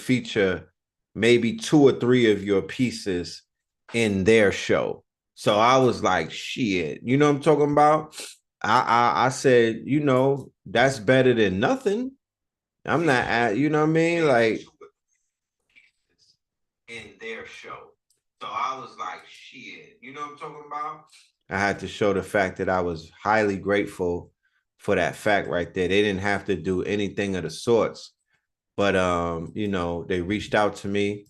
feature maybe 2 or 3 of your pieces in their show. So I was like, shit, you know what I'm talking about? I said, you know, that's better than nothing. I'm not at, you know what I mean? Like in their show. So I was like, shit, you know what I'm talking about? I had to show the fact that I was highly grateful for that fact right there. They didn't have to do anything of the sorts. But you know, they reached out to me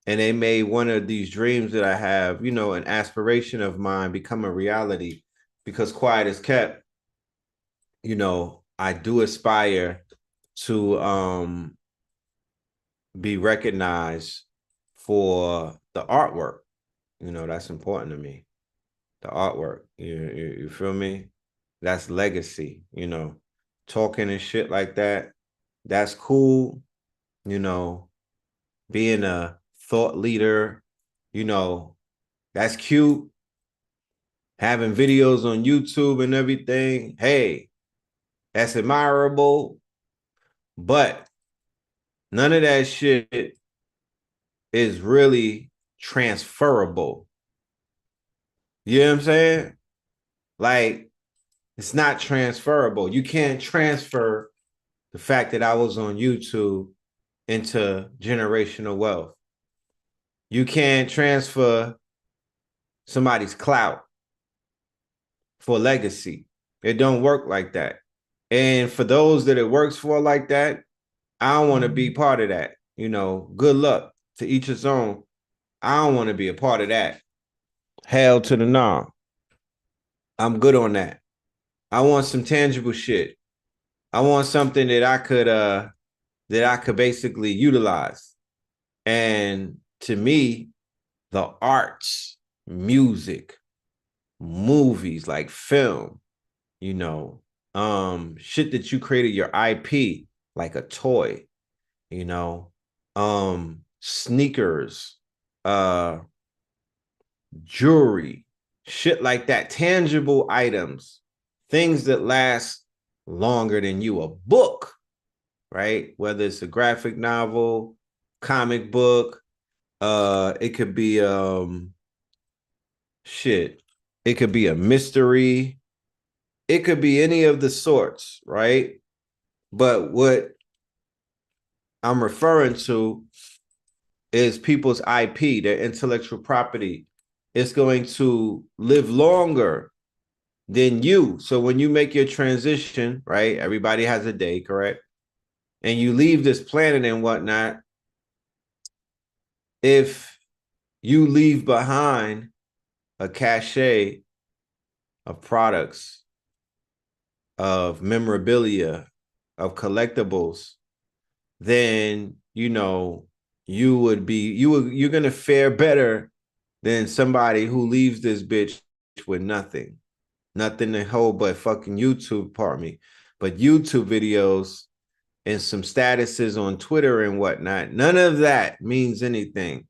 and they made one of these dreams that I have, you know, an aspiration of mine become a reality because quiet is kept. You know, I do aspire to be recognized for the artwork. You know, that's important to me. The artwork. You feel me? That's legacy, you know. Talking and shit like that. That's cool. You know, being a thought leader, you know, that's cute. Having videos on YouTube and everything. Hey, that's admirable. But none of that shit is really transferable. You know what I'm saying? Like, it's not transferable. You can't transfer the fact that I was on YouTube into generational wealth. You can't transfer somebody's clout for legacy. It don't work like that. And for those that it works for like that, I don't want to be part of that. You know, good luck to each his own. I don't want to be a part of that. Hell to the nah. I'm good on that. I want some tangible shit. I want something that I could basically utilize. And to me, the arts, music, movies like film, you know, shit that you created your IP, like a toy, you know, sneakers, jewelry, shit like that, tangible items, things that last longer than you, a book, right? Whether it's a graphic novel, comic book, it could be shit, it could be a mystery, it could be any of the sorts, right? But what I'm referring to is people's IP, their intellectual property. It's going to live longer than you. So when you make your transition, right? Everybody has a day, correct? And you leave this planet and whatnot. If you leave behind a cachet of products, of memorabilia, of collectibles, then you know you're gonna fare better than somebody who leaves this bitch with nothing. Nothing to hold but fucking YouTube, pardon me. But YouTube videos and some statuses on Twitter and whatnot, none of that means anything.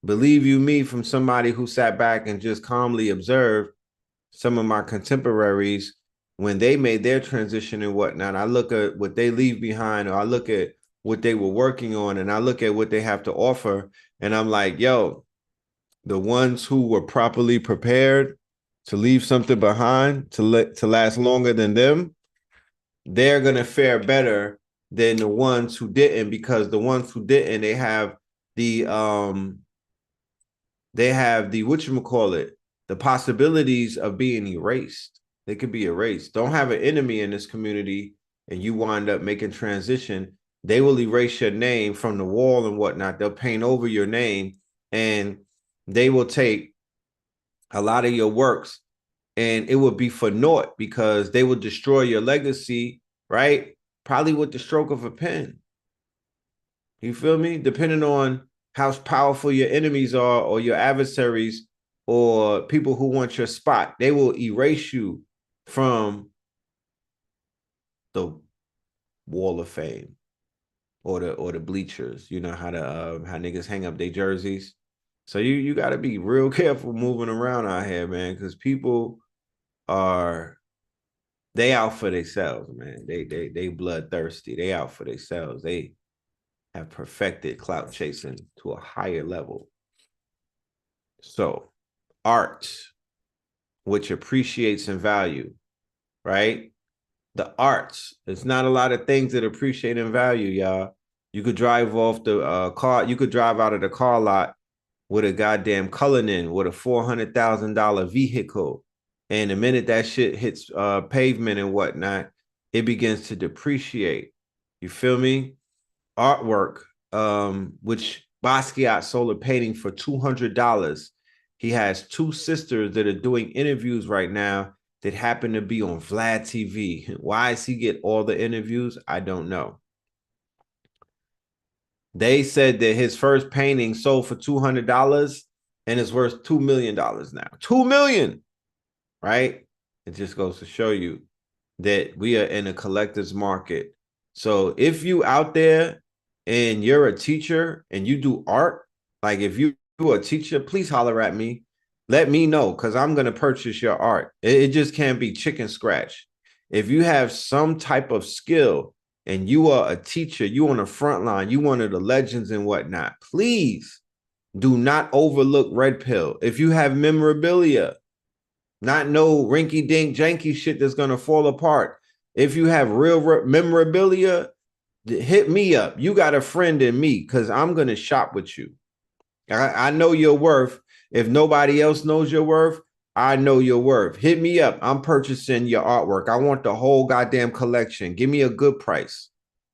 Believe you me, from somebody who sat back and just calmly observed some of my contemporaries when they made their transition and whatnot. I look at what they leave behind, or I look at what they were working on, and I look at what they have to offer, and I'm like, yo, the ones who were properly prepared to leave something behind to last longer than them, they're gonna fare better than the ones who didn't, because the ones who didn't, the they have the whatchamacallit, the possibilities of being erased. They could be erased. Don't have an enemy in this community and you wind up making transition. They will erase your name from the wall and whatnot. They'll paint over your name and they will take a lot of your works and it will be for naught because they will destroy your legacy, right? Probably with the stroke of a pen. You feel me? Depending on how powerful your enemies are or your adversaries or people who want your spot, they will erase you from the wall of fame or the bleachers. You know how niggas hang up their jerseys. So you got to be real careful moving around out here, man, because people are they out for themselves, man. They bloodthirsty. They out for themselves. have perfected clout chasing to a higher level. So art, which appreciates in value, right? The arts, there's not a lot of things that appreciate in value, y'all. You could drive off the car, you could drive out of the car lot with a goddamn Cullinan with a $400,000 vehicle. And the minute that shit hits pavement and whatnot, it begins to depreciate. You feel me? Artwork, which Basquiat sold a painting for $200. He has two sisters that are doing interviews right now that happen to be on Vlad TV. Why does he get all the interviews? I don't know. They said that his first painting sold for $200 and it's worth $2 million now. $2 million, right? It just goes to show you that we are in a collector's market. So if you out there and you're a teacher and you do art, like if you are a teacher, please holler at me. Let me know because I'm going to purchase your art. It just can't be chicken scratch. If you have some type of skill and you are a teacher, you on the front line, you one of the legends and whatnot, please do not overlook Red Pill. If you have memorabilia, not no rinky dink janky shit that's going to fall apart. If you have real memorabilia, hit me up. You got a friend in me because I'm going to shop with you. I know your worth. If nobody else knows your worth, I know your worth. Hit me up. I'm purchasing your artwork. I want the whole goddamn collection. Give me a good price.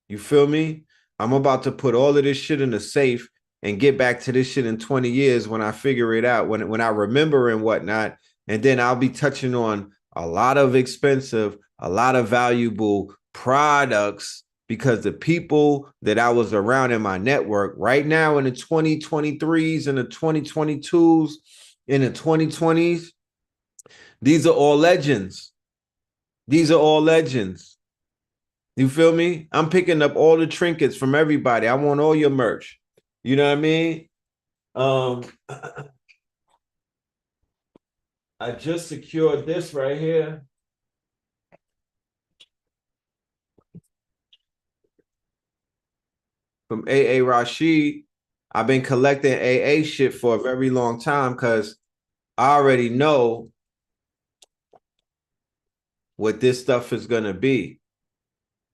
You feel me? I'm about to put all of this shit in a safe and get back to this shit in 20 years when I figure it out, when I remember and whatnot. And then I'll be touching on a lot of expensive, a lot of valuable products because the people that I was around in my network right now in the 2023s and the 2022s, in the 2020s, these are all legends. These are all legends. You feel me? I'm picking up all the trinkets from everybody. I want all your merch. You know what I mean? I just secured this right here. From AA Rashid. I've been collecting AA shit for a very long time because I already know what this stuff is going to be.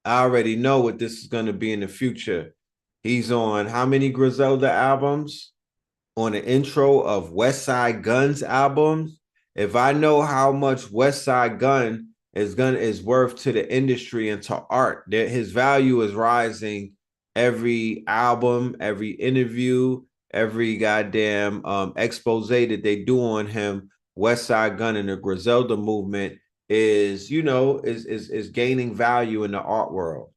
I already know what this is going to be in the future. He's on how many Griselda albums? On the intro of West Side Gun's albums. If I know how much West Side Gun is worth to the industry and to art, that his value is rising every album, every interview, every goddamn expose that they do on him. West Side Gun and the Griselda movement is, you know, is gaining value in the art world.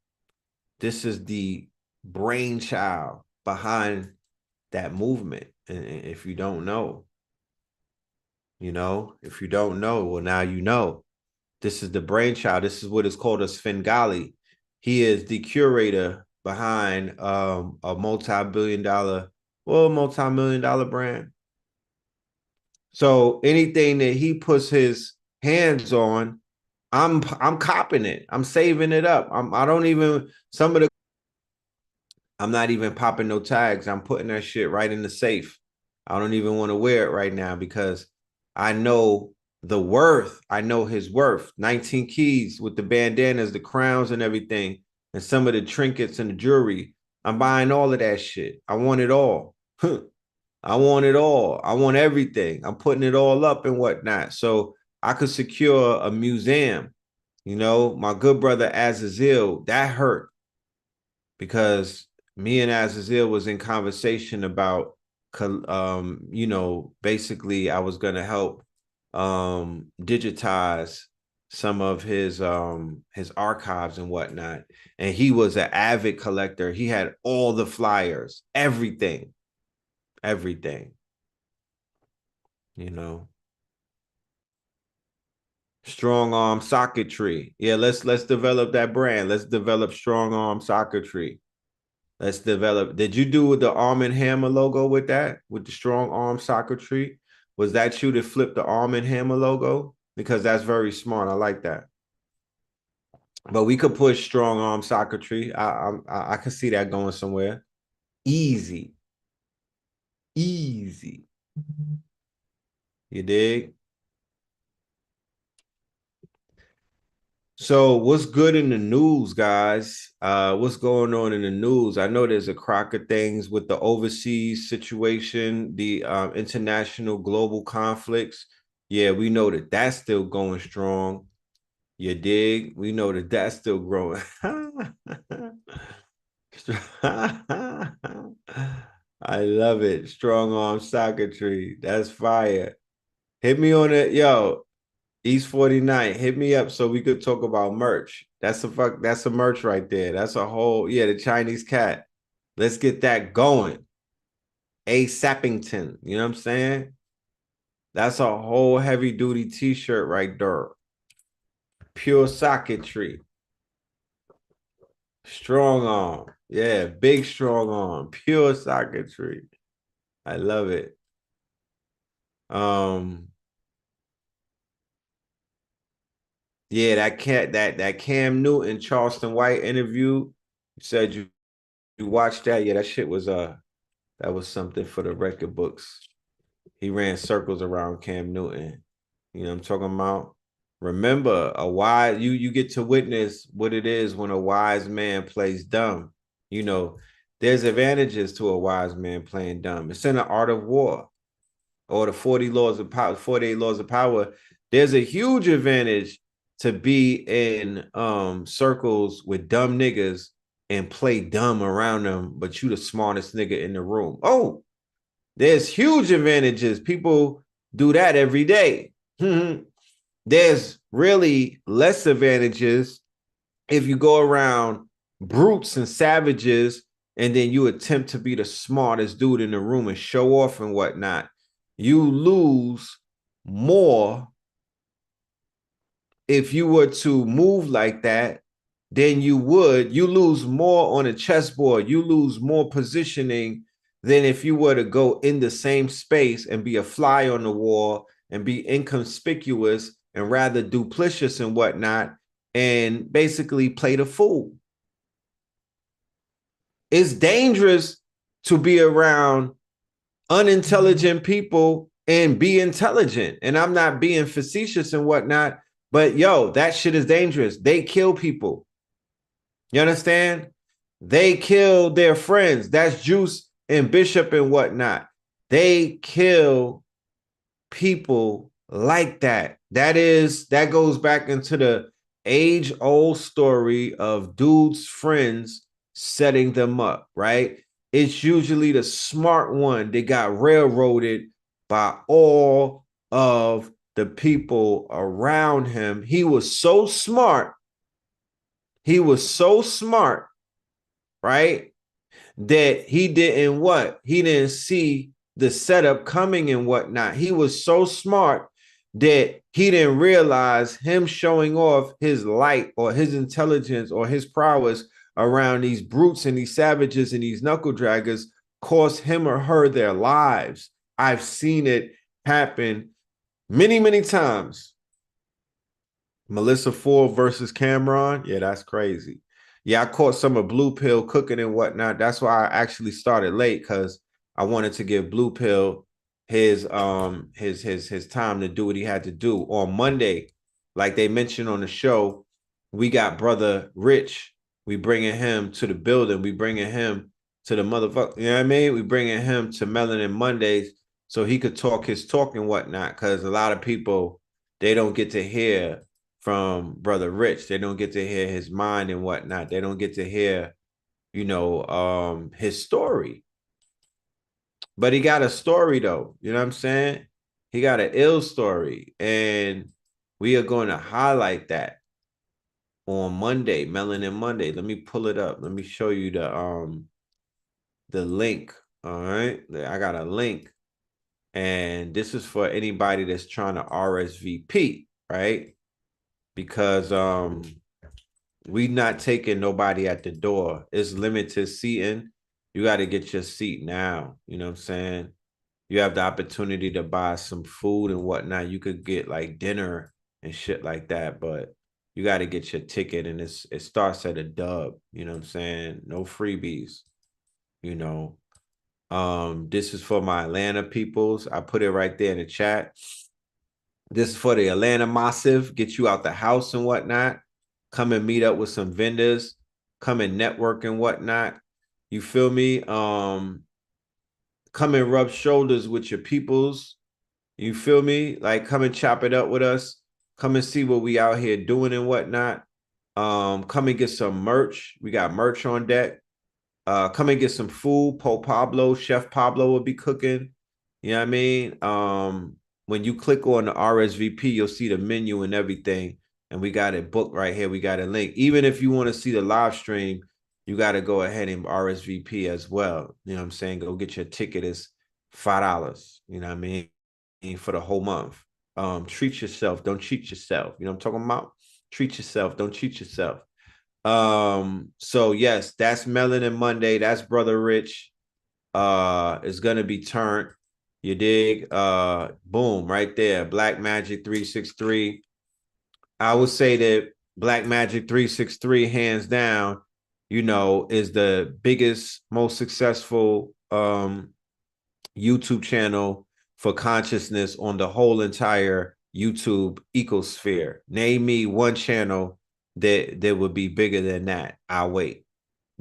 This is the brainchild behind that movement. And if you don't know, you know, if you don't know, well, now you know. This is the brainchild. This is what is called a Svengali. He is the curator behind a multi-million dollar brand. So anything that he puts his hands on, I'm copping it. I'm saving it up. I don't even some of the I'm not even popping no tags. I'm putting that shit right in the safe. I don't even want to wear it right now because I know the worth. I know his worth. 19 keys with the bandanas, the crowns and everything, and some of the trinkets and the jewelry. I'm buying all of that shit. I want it all. I want it all. I want everything. I'm putting it all up and whatnot. So I could secure a museum. You know, my good brother Azazel, that hurt because me and Azazel was in conversation about, you know, basically I was going to help digitize some of his archives and whatnot. And he was an avid collector. He had all the flyers, everything, you know. Strong arm socketry. Yeah, let's develop that brand. Let's develop strong arm socketry. Let's develop. Did you do the Arm& Hammer logo with that? With the strong arm socketry? Was that you that flipped the Arm& Hammer logo? Because that's very smart. I like that. But we could push strong arm socketry. I could see that going somewhere. Easy. Easy. You dig? So what's good in the news, guys? What's going on in the news? I know there's a crock of things with the overseas situation, the international global conflicts. Yeah, we know that that's still going strong. You dig? We know that that's still growing. I love it. Strong arm circuitry. That's fire. Hit me on it, yo. East 49, hit me up so we could talk about merch. That's a merch right there. That's a whole, yeah, the Chinese cat. Let's get that going. A Sappington, you know what I'm saying? That's a whole heavy duty t-shirt right there. Pure socketry. Strong arm. Yeah, big strong arm. Pure socketry. I love it. Um, yeah, that Cam Newton, Charleston White interview. You said you watched that. Yeah, that shit was that was something for the record books. He ran circles around Cam Newton. You know what I'm talking about? Remember, a wise you get to witness what it is when a wise man plays dumb. You know, there's advantages to a wise man playing dumb. It's in the art of war or the 40 laws of power, 48 laws of power. There's a huge advantage to be in circles with dumb niggas and play dumb around them, but you the smartest nigga in the room. Oh, there's huge advantages. People do that every day. There's really less advantages if you go around brutes and savages and then you attempt to be the smartest dude in the room and show off and whatnot. You lose more if you were to move like that than you would. You lose more on a chessboard. You lose more positioning than if you were to go in the same space and be a fly on the wall and be inconspicuous and rather duplicitous and whatnot and basically play the fool. It's dangerous to be around unintelligent people and be intelligent. And I'm not being facetious and whatnot, but yo, that shit is dangerous. They kill people. You understand? They kill their friends. That's Juice and Bishop and whatnot. They kill people like that. That goes back into the age-old story of dudes' friends setting them up, right? It's usually the smart one that got railroaded by all of the people around him. He was so smart. He was so smart, right? That he didn't what? He didn't see the setup coming and whatnot. He was so smart that he didn't realize him showing off his light or his intelligence or his prowess around these brutes and these savages and these knuckle draggers cost him or her their lives. I've seen it happen many, many times. Melissa Ford versus Cameron. Yeah, that's crazy. Yeah, I caught some of Blue Pill cooking and whatnot. That's why I actually started late because I wanted to give Blue Pill his time to do what he had to do. On Monday, like they mentioned on the show, we got brother Rich. We bringing him to the building. We bringing him to the motherfucker. You know what I mean? We bringing him to Melanin Mondays so he could talk his talk and whatnot. Because a lot of people they don't get to hear from brother Rich. They don't get to hear his mind and whatnot. They don't get to hear, his story. But he got a story though. You know what I'm saying? He got an ill story, and we are going to highlight that on Monday, Melanin Monday. Let me pull it up. Let me show you the link. All right, I got a link, and this is for anybody that's trying to RSVP, right? Because we not taking nobody at the door. It's limited seating. You got to get your seat now. You know what I'm saying? You have the opportunity to buy some food and whatnot. You could get like dinner and shit like that, but you got to get your ticket, and it starts at a dub. You know what I'm saying? No freebies. you know. This is for my Atlanta peoples. I put it right there in the chat. This is for the Atlanta Massive. Get you out the house and whatnot. Come and meet up with some vendors. Come and network and whatnot. You feel me? Come and rub shoulders with your peoples. You feel me? Like, come and chop it up with us. Come and see what we out here doing and whatnot. Come and get some merch. We got merch on deck. Come and get some food. Chef Pablo will be cooking. You know what I mean? When you click on the RSVP, you'll see the menu and everything. And we got it booked right here. We got a link. Even if you want to see the live stream, you got to go ahead and RSVP as well. You know what I'm saying? Go get your ticket. It's $5. You know what I mean? For the whole month. Treat yourself. Don't cheat yourself. You know what I'm talking about? Treat yourself. Don't cheat yourself. So yes, that's Melanin Monday. That's Brother Rich. It's gonna be turned. You dig? Boom, right there. Blackmagic 363. I would say that Blackmagic 363, hands down, you know, is the biggest, most successful YouTube channel for consciousness on the whole entire YouTube ecosphere. Name me one channel that would be bigger than that. I'll wait.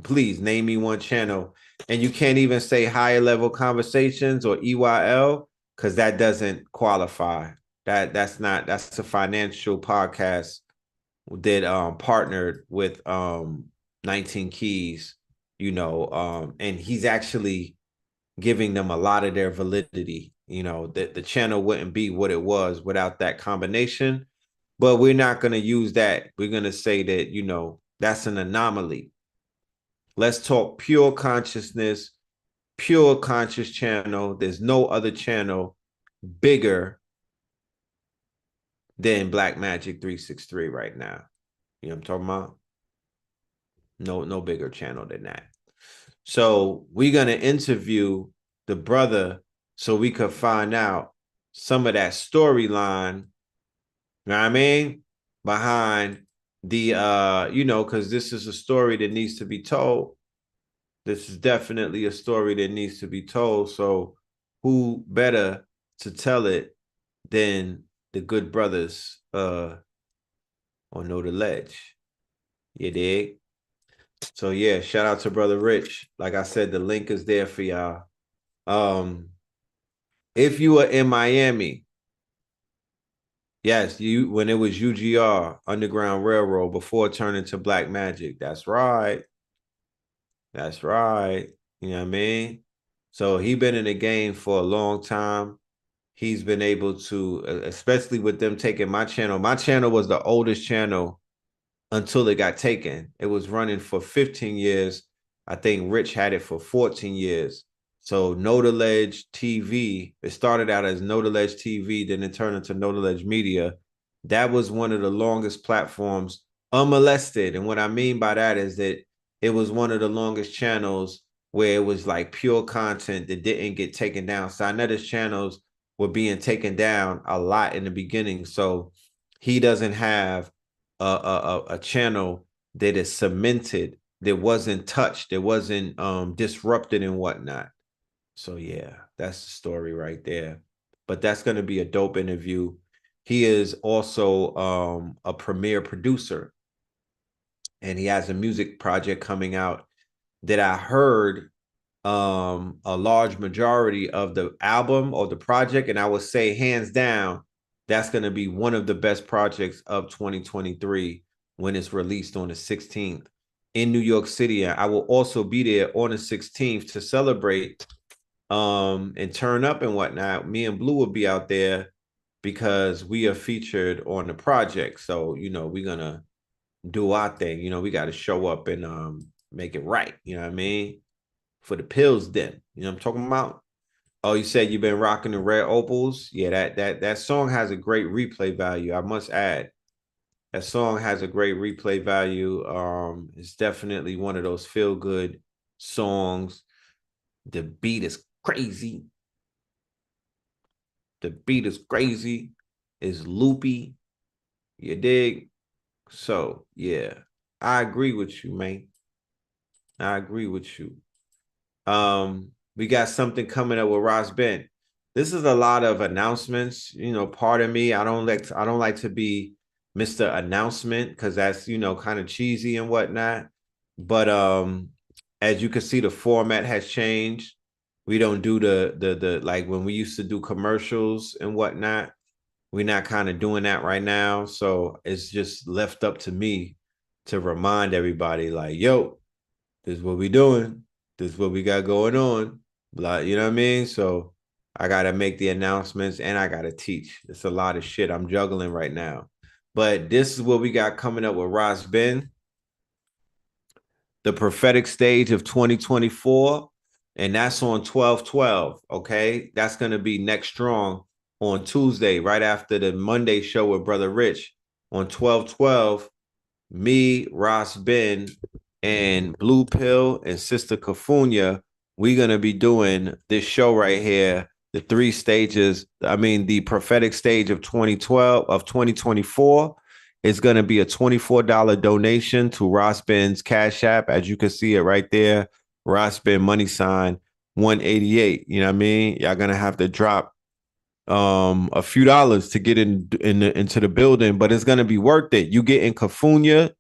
Please name me one channel. And you can't even say higher level conversations or EYL because that doesn't qualify. That's a financial podcast that partnered with 19 Keys, you know, and he's actually giving them a lot of their validity. You know, that the channel wouldn't be what it was without that combination. But we're not going to use that. We're going to say that, you know, that's an anomaly. Let's talk pure consciousness, pure conscious channel. There's no other channel bigger than Blackmagic 363 right now. You know what I'm talking about? No bigger channel than that. So we're going to interview the brother so we could find out some of that storyline, you know what I mean, behind the, you know, because this is a story that needs to be told. This is definitely a story that needs to be told. So who better to tell it than the good brothers on Know the Ledge? You dig? So yeah, shout out to Brother Rich. Like I said, the link is there for y'all. If you were in Miami, yes, you when it was UGR, Underground Railroad, before turning to Blackmagic. That's right. That's right. You know what I mean? So he been in the game for a long time. He's been able to, especially with them taking my channel. My channel was the oldest channel until it got taken. It was running for 15 years. I think Rich had it for 14 years. So Know the Ledge TV, it started out as Know the Ledge TV, then it turned into Know the Ledge Media. That was one of the longest platforms unmolested. And what I mean by that is that it was one of the longest channels where it was like pure content that didn't get taken down. Sinetta's channels were being taken down a lot in the beginning. So he doesn't have a channel that is cemented, that wasn't touched, that wasn't disrupted and whatnot. So yeah, that's the story right there. But that's going to be a dope interview. He is also a premier producer, and he has a music project coming out that I heard a large majority of the album or the project, and I would say hands down, that's going to be one of the best projects of 2023 when it's released on the 16th in New York City. I will also be there on the 16th to celebrate and turn up and whatnot. Me and Blue will be out there because we are featured on the project. So, you know, we're gonna do our thing. You know, we got to show up and make it right. You know what I mean? For the pills then. You know what I'm talking about? Oh, you said you've been rocking the red opals? Yeah, that song has a great replay value. I must add. That song has a great replay value. It's definitely one of those feel-good songs. The beat is crazy. The beat is crazy. It's loopy. You dig? So, yeah. I agree with you, man. I agree with you. We got something coming up with Ross Ben. This is a lot of announcements. You know, pardon me. I don't like to be Mr. Announcement because that's, you know, kind of cheesy and whatnot. But as you can see, the format has changed. We don't do the like when we used to do commercials and whatnot. We're not kind of doing that right now. So it's just left up to me to remind everybody, like, yo, this is what we doing. This is what we got going on. Like, you know what I mean? So I gotta make the announcements and I gotta teach. It's a lot of shit I'm juggling right now. But this is what we got coming up with Ross Ben, the prophetic stage of 2024. And that's on 12/12. Okay. That's gonna be next strong on Tuesday, right after the Monday show with Brother Rich on 12/12. Me, Ross Ben, and Blue Pill and Sister Cafunia, we're gonna be doing this show right here, the three stages. I mean, the prophetic stage of 2012 of 2024 is gonna be a $24 donation to Ross Ben's Cash App, as you can see it right there. Ross Ben money sign 188. You know what I mean? Y'all gonna have to drop a few dollars to get into the building, but it's gonna be worth it. You get in Cafunia,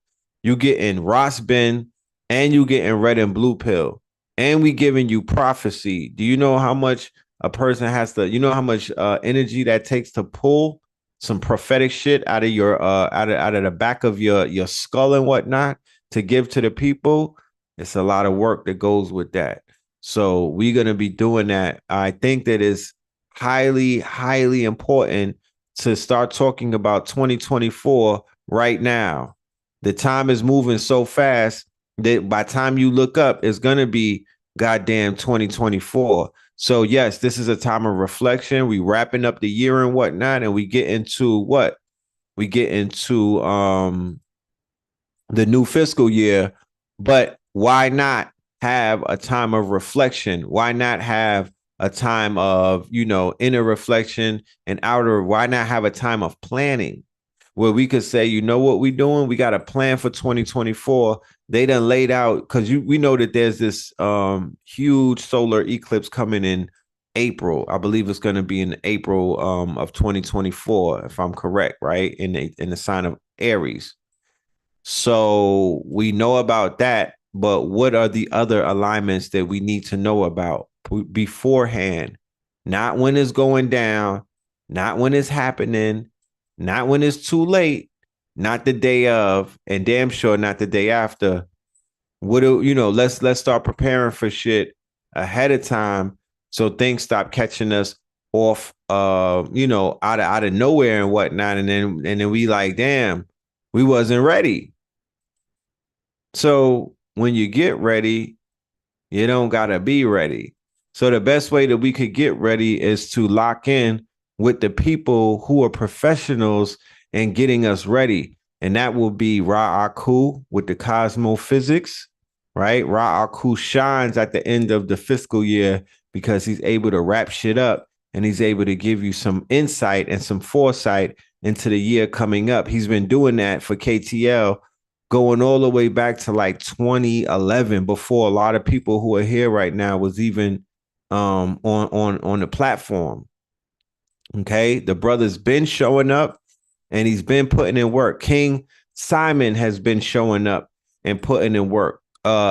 you get in Ross Ben, and you get in Red and Blue Pill, and we giving you prophecy. Do you know how much a person has to? You know how much energy that takes to pull some prophetic shit out of your out of the back of your skull and whatnot to give to the people. It's a lot of work that goes with that. So we're gonna be doing that. I think that is highly, highly important to start talking about 2024 right now. The time is moving so fast that by the time you look up, it's going to be goddamn 2024. So, yes, this is a time of reflection. We wrapping up the year and whatnot, and we get into what? We get into the new fiscal year, but why not have a time of reflection? Why not have a time of, you know, inner reflection and outer? Why not have a time of planning where we could say, you know what we're doing? We got a plan for 2024. They done laid out because we know that there's this huge solar eclipse coming in April. I believe it's going to be in April of 2024, if I'm correct, right? In the sign of Aries. So we know about that, but what are the other alignments that we need to know about beforehand? Not when it's going down, not when it's happening, not when it's too late, not the day of, and damn sure not the day after. What do you know? Let's start preparing for shit ahead of time so things stop catching us off you know, out of nowhere and whatnot. And then we like, damn, we wasn't ready. So when you get ready, you don't gotta be ready. So the best way that we could get ready is to lock in with the people who are professionals in getting us ready. And that will be Ra Aku with the cosmophysics, right? Ra Aku shines at the end of the fiscal year because he's able to wrap shit up and he's able to give you some insight and some foresight into the year coming up. He's been doing that for KTL going all the way back to like 2011 before a lot of people who are here right now was even on the platform. Okay, the brother's been showing up and he's been putting in work. King Simon has been showing up and putting in work.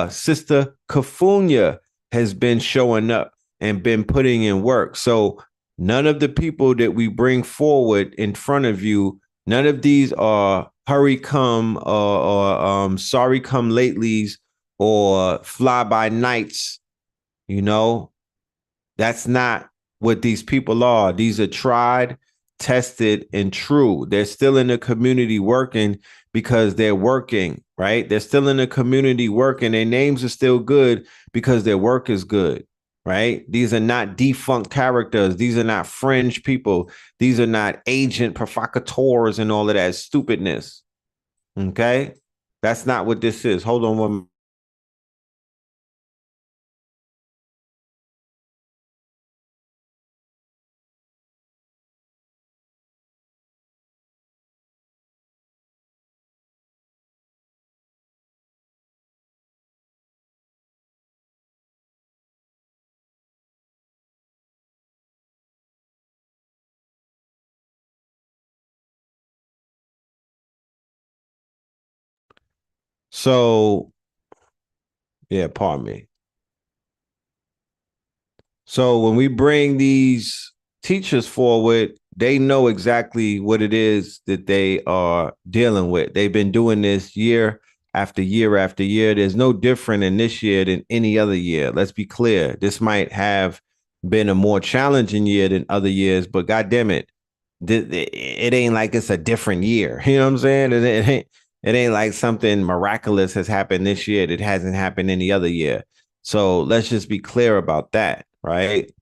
Sister Cafunia has been showing up and been putting in work. So none of the people that we bring forward in front of you, none of these are hurry come or sorry come latelys or fly by nights. You know, that's not what these people are. These are tried, tested, and true. They're still in the community working because they're working, right? They're still in the community working. Their names are still good because their work is good, right? These are not defunct characters. These are not fringe people. These are not agent provocateurs and all of that stupidness. Okay? That's not what this is. Hold on one So, yeah, pardon me. So when we bring these teachers forward, they know exactly what it is that they are dealing with. They've been doing this year after year after year. There's no different in this year than any other year. Let's be clear. This might have been a more challenging year than other years, but God damn it, it ain't like it's a different year. You know what I'm saying? It ain't like something miraculous has happened this year that hasn't happened any other year. So let's just be clear about that, right?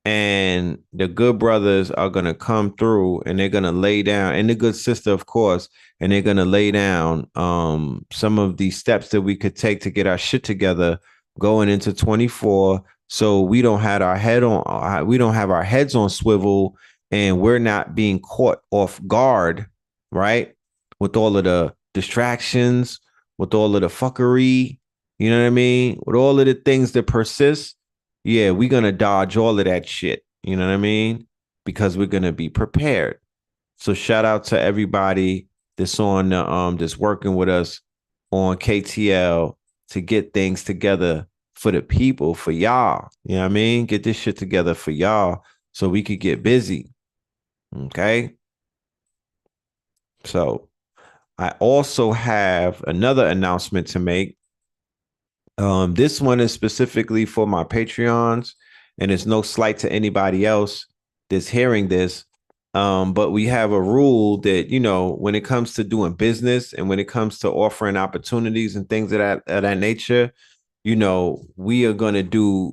And the good brothers are going to come through and they're going to lay down, and the good sister, of course, and they're going to lay down some of the steps that we could take to get our shit together going into 24, so we don't have our heads on swivel, and we're not being caught off guard, right? With all of the distractions, with all of the fuckery, you know what I mean? With all of the things that persist, yeah, we're gonna dodge all of that shit. You know what I mean? Because we're gonna be prepared. So shout out to everybody that's on that's working with us on KTL to get things together for the people, for y'all. You know what I mean? Get this shit together for y'all so we could get busy. Okay. So I also have another announcement to make. This one is specifically for my Patreons, and it's no slight to anybody else that's hearing this. But we have a rule that, when it comes to doing business and when it comes to offering opportunities and things of that nature, we are going to do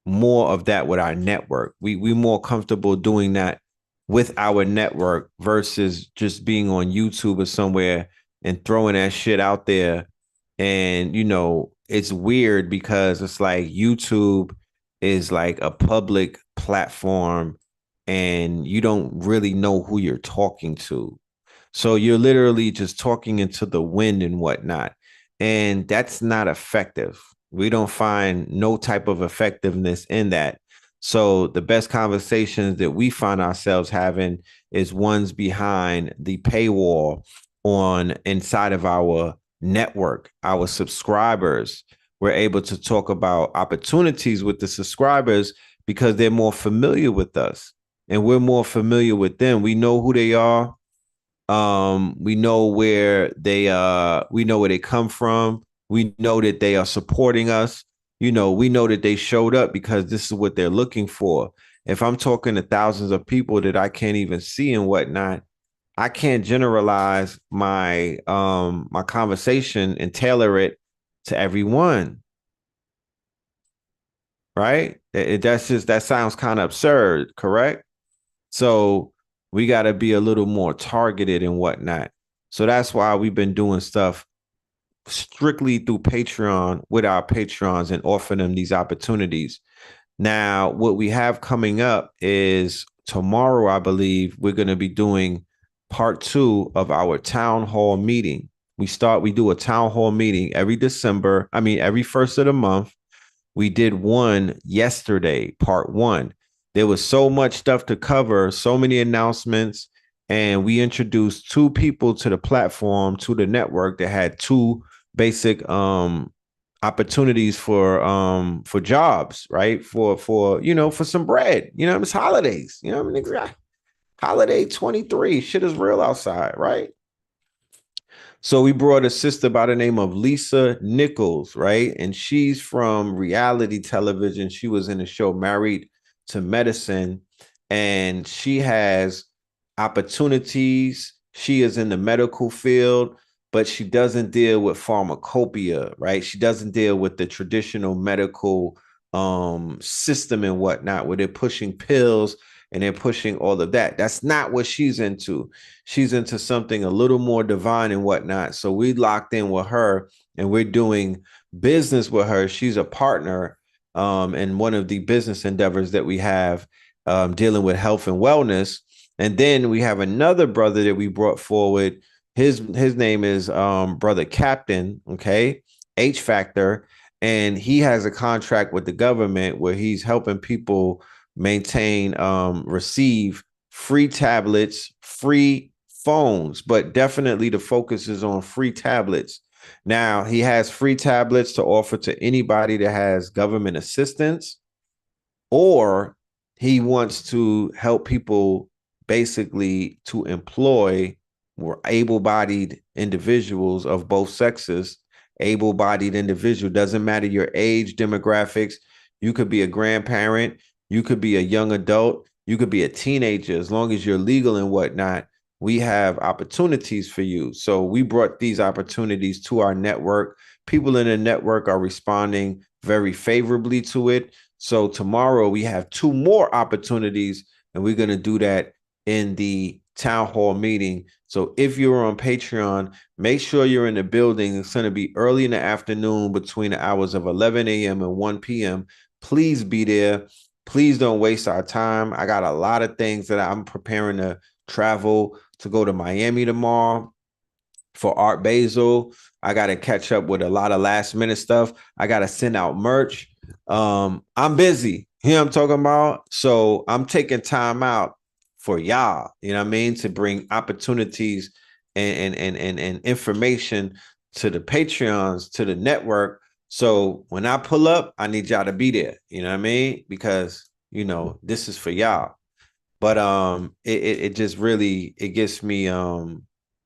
more of that with our network. We more comfortable doing that with our network versus just being on YouTube or somewhere and throwing that shit out there. And it's weird because it's like YouTube is like a public platform and you don't really know who you're talking to. So you're literally just talking into the wind and whatnot. And that's not effective. We don't find no type of effectiveness in that. So the best conversations that we find ourselves having is ones behind the paywall on inside of our network, our subscribers. We're able to talk about opportunities with the subscribers because they're more familiar with us and we're more familiar with them. We know who they are. We know where they come from. We know that they are supporting us. We know that they showed up because this is what they're looking for. If I'm talking to thousands of people that I can't even see and whatnot, I can't generalize my conversation and tailor it to everyone. Right? That sounds kind of absurd, correct? So we got to be a little more targeted and whatnot. So that's why we've been doing stuff strictly through Patreon with our patrons and offering them these opportunities. Now, what we have coming up is tomorrow, I believe, we're going to be doing part 2 of our town hall meeting. We do a town hall meeting every first of the month. We did one yesterday, part 1. There was so much stuff to cover, so many announcements, and we introduced 2 people to the platform, to the network that had 2 basic opportunities for jobs, right? For some bread. It's holidays. Holiday 23. Shit is real outside, right? So we brought a sister by the name of Lisa Nichols, right? And she's from reality television. She was in the show Married to Medicine, and she has opportunities. She is in the medical field, but she doesn't deal with pharmacopoeia, right? She doesn't deal with the traditional medical system and whatnot, where they're pushing pills and they're pushing all of that. That's not what she's into. She's into something a little more divine and whatnot. So we locked in with her and we're doing business with her. She's a partner in one of the business endeavors that we have dealing with health and wellness. And then we have another brother that we brought forward. His name is Brother Captain, okay, H Factor. And he has a contract with the government where he's helping people receive free tablets, free phones, but definitely the focus is on free tablets Now, he has free tablets to offer to anybody that has government assistance, or he wants to help people basically to employ more able-bodied individuals of both sexes. Able-bodied individual, doesn't matter your age, demographics. You could be a grandparent, you could be a young adult, you could be a teenager. As long as you're legal and whatnot, we have opportunities for you. So we brought these opportunities to our network. People in the network are responding very favorably to it. So tomorrow we have 2 more opportunities, and we're going to do that in the town hall meeting. So if you're on Patreon, make sure you're in the building. It's going to be early in the afternoon between the hours of 11 a.m. and 1 p.m. Please be there. Please don't waste our time. I got a lot of things that I'm preparing to travel to go to Miami tomorrow for Art Basil. I got to catch up with a lot of last minute stuff. I got to send out merch. I'm busy. You know what I'm talking about? So I'm taking time out for y'all, you know what I mean, to bring opportunities and information to the Patreons, to the network. So when I pull up, I need y'all to be there, you know what I mean? Because, you know, this is for y'all. But it just really, it gets me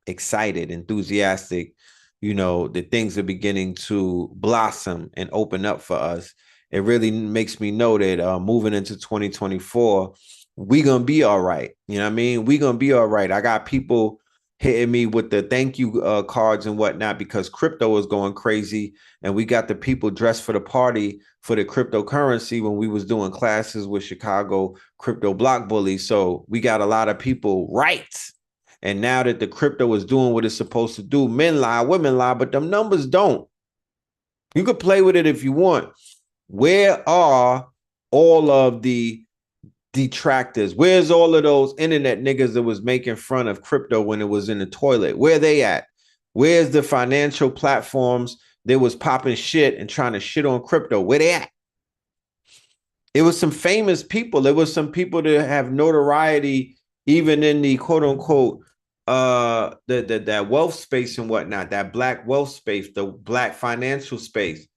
excited, enthusiastic. You know, the things are beginning to blossom and open up for us. It really makes me know that moving into 2024, we gonna be all right. You know what I mean? We gonna be all right. I got people hitting me with the thank you cards and whatnot, because crypto is going crazy, and we got the people dressed for the party for the cryptocurrency when we was doing classes with Chicago crypto block bullies. So we got a lot of people right. And now that the crypto is doing what it's supposed to do, men lie, women lie, but them numbers don't. You could play with it if you want. Where are all of the detractors? Where's all of those internet niggas that was making fun of crypto when it was in the toilet? Where they at? Where's the financial platforms that was popping shit and trying to shit on crypto? Where they at? It was some famous people. There was some people that have notoriety even in the quote unquote that wealth space and whatnot, that black wealth space, the black financial space.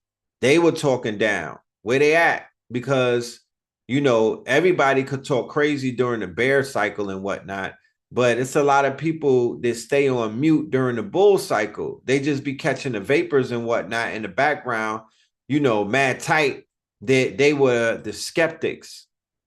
They were talking down. Where they at? Because, you know, everybody could talk crazy during the bear cycle and whatnot, but it's a lot of people that stay on mute during the bull cycle. They just be catching the vapors and whatnot in the background, you know, mad tight. They were the skeptics.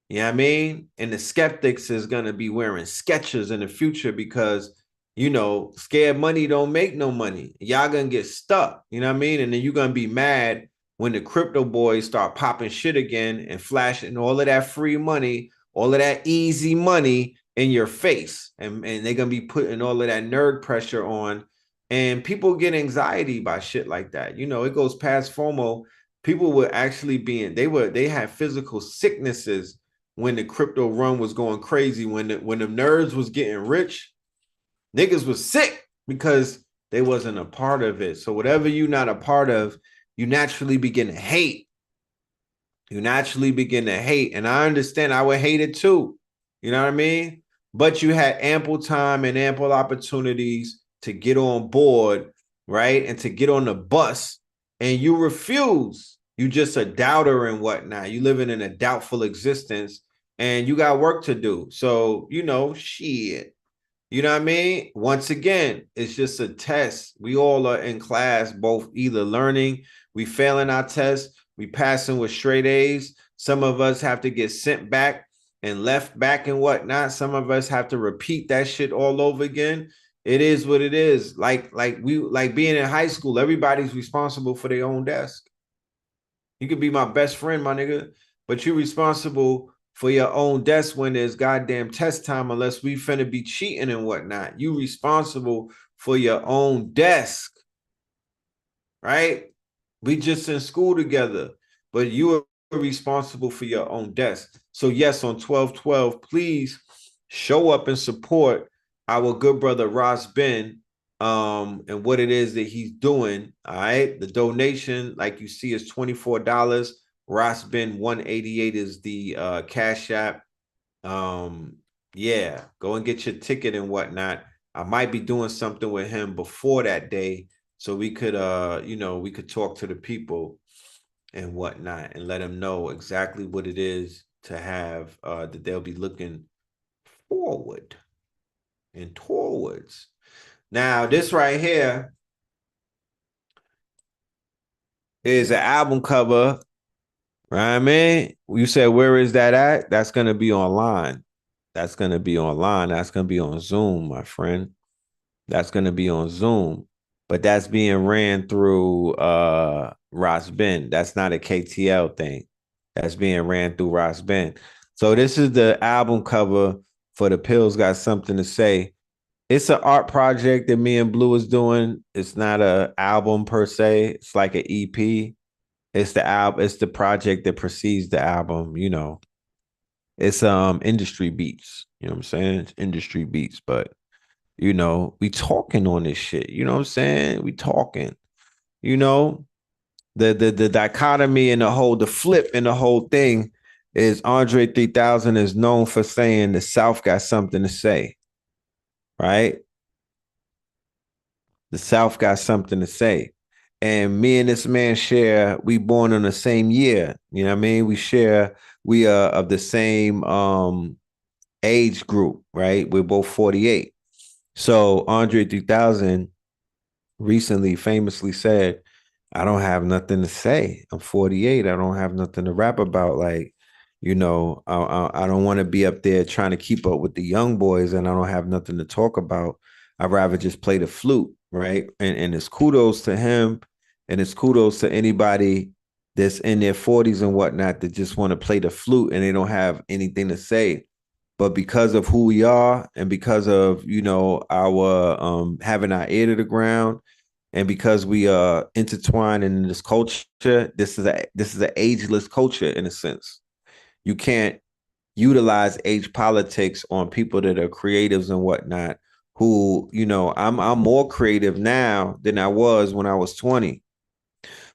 You know what I mean? And the skeptics is going to be wearing Skechers in the future because, you know, scared money don't make no money. Y'all going to get stuck. You know what I mean? And then you're going to be mad when the crypto boys start popping shit again and flashing all of that free money, all of that easy money in your face. And they're going to be putting all of that nerd pressure on. And people get anxiety by shit like that. You know, it goes past FOMO. People were actually they had physical sicknesses when the crypto run was going crazy. When the nerds was getting rich, niggas was sick because they wasn't a part of it. So whatever you're not a part of, you naturally begin to hate. You naturally begin to hate. And I understand I would hate it too. You know what I mean? But you had ample time and ample opportunities to get on board, right? And to get on the bus, and you refuse. You just a doubter and whatnot. You living in a doubtful existence, and you got work to do. So, you know, shit. You know what I mean? Once again, it's just a test. We all are in class, both either learning, we failing our tests, we passing with straight A's. Some of us have to get sent back and left back and whatnot. Some of us have to repeat that shit all over again. It is what it is. Like being in high school, everybody's responsible for their own desk. You could be my best friend, my nigga, but you're responsible for your own desk when there's goddamn test time, unless we finna be cheating and whatnot. You responsible for your own desk, right? We just in school together, but you are responsible for your own desk. So yes, on 12/12, please show up and support our good brother Ross Ben and what it is that he's doing. All right. The donation, like you see, is $24. Ross Ben 188 is the Cash App. Yeah, go and get your ticket and whatnot. I might be doing something with him before that day. so we could we could talk to the people and whatnot and let them know exactly what it is to have that they'll be looking forward and towards. Now, this right here is an album cover, right? I mean, you said, where is that at? That's going to be online. That's going to be online. That's going to be on Zoom, my friend. That's going to be on Zoom. But that's being ran through Rasbin. That's not a KTL thing. That's being ran through Rasbin. So this is the album cover for The Pills Got Something to Say. It's an art project that me and Blue is doing. It's not an album per se. It's like an EP. It's the album. It's the project that precedes the album. You know, it's industry beats. You know what I'm saying? It's industry beats, but you know, we talking on this shit. You know what I'm saying? We talking. You know, the dichotomy and the flip and the whole thing is Andre 3000 is known for saying the South got something to say, right? The South got something to say. And me and this man share, we born in the same year. You know what I mean? We are of the same age group, right? We're both 48. So Andre 3000 recently famously said, I don't have nothing to say. I'm 48. I don't have nothing to rap about. Like, you know, I don't want to be up there trying to keep up with the young boys and I don't have nothing to talk about. I'd rather just play the flute, right? And it's kudos to him and it's kudos to anybody that's in their 40s and whatnot that just want to play the flute and they don't have anything to say. But because of who we are and because of, you know, our having our ear to the ground and because we are intertwined in this culture, this is an ageless culture in a sense. You can't utilize age politics on people that are creatives and whatnot. Who, you know, I'm more creative now than I was when I was 20.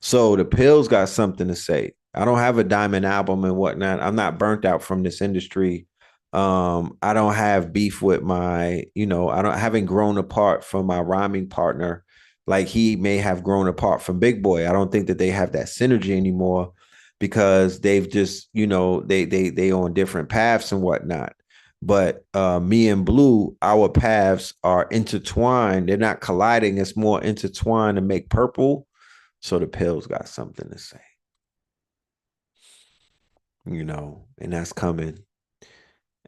So the Pills got something to say. I don't have a diamond album and whatnot. I'm not burnt out from this industry. I don't have beef with my, you know, I haven't grown apart from my rhyming partner like he may have grown apart from Big Boy. I don't think that they have that synergy anymore because they've just, you know, they on different paths and whatnot. But me and Blue, our paths are intertwined. They're not colliding. It's more intertwined to make purple. So the Pills got something to say, you know, and that's coming.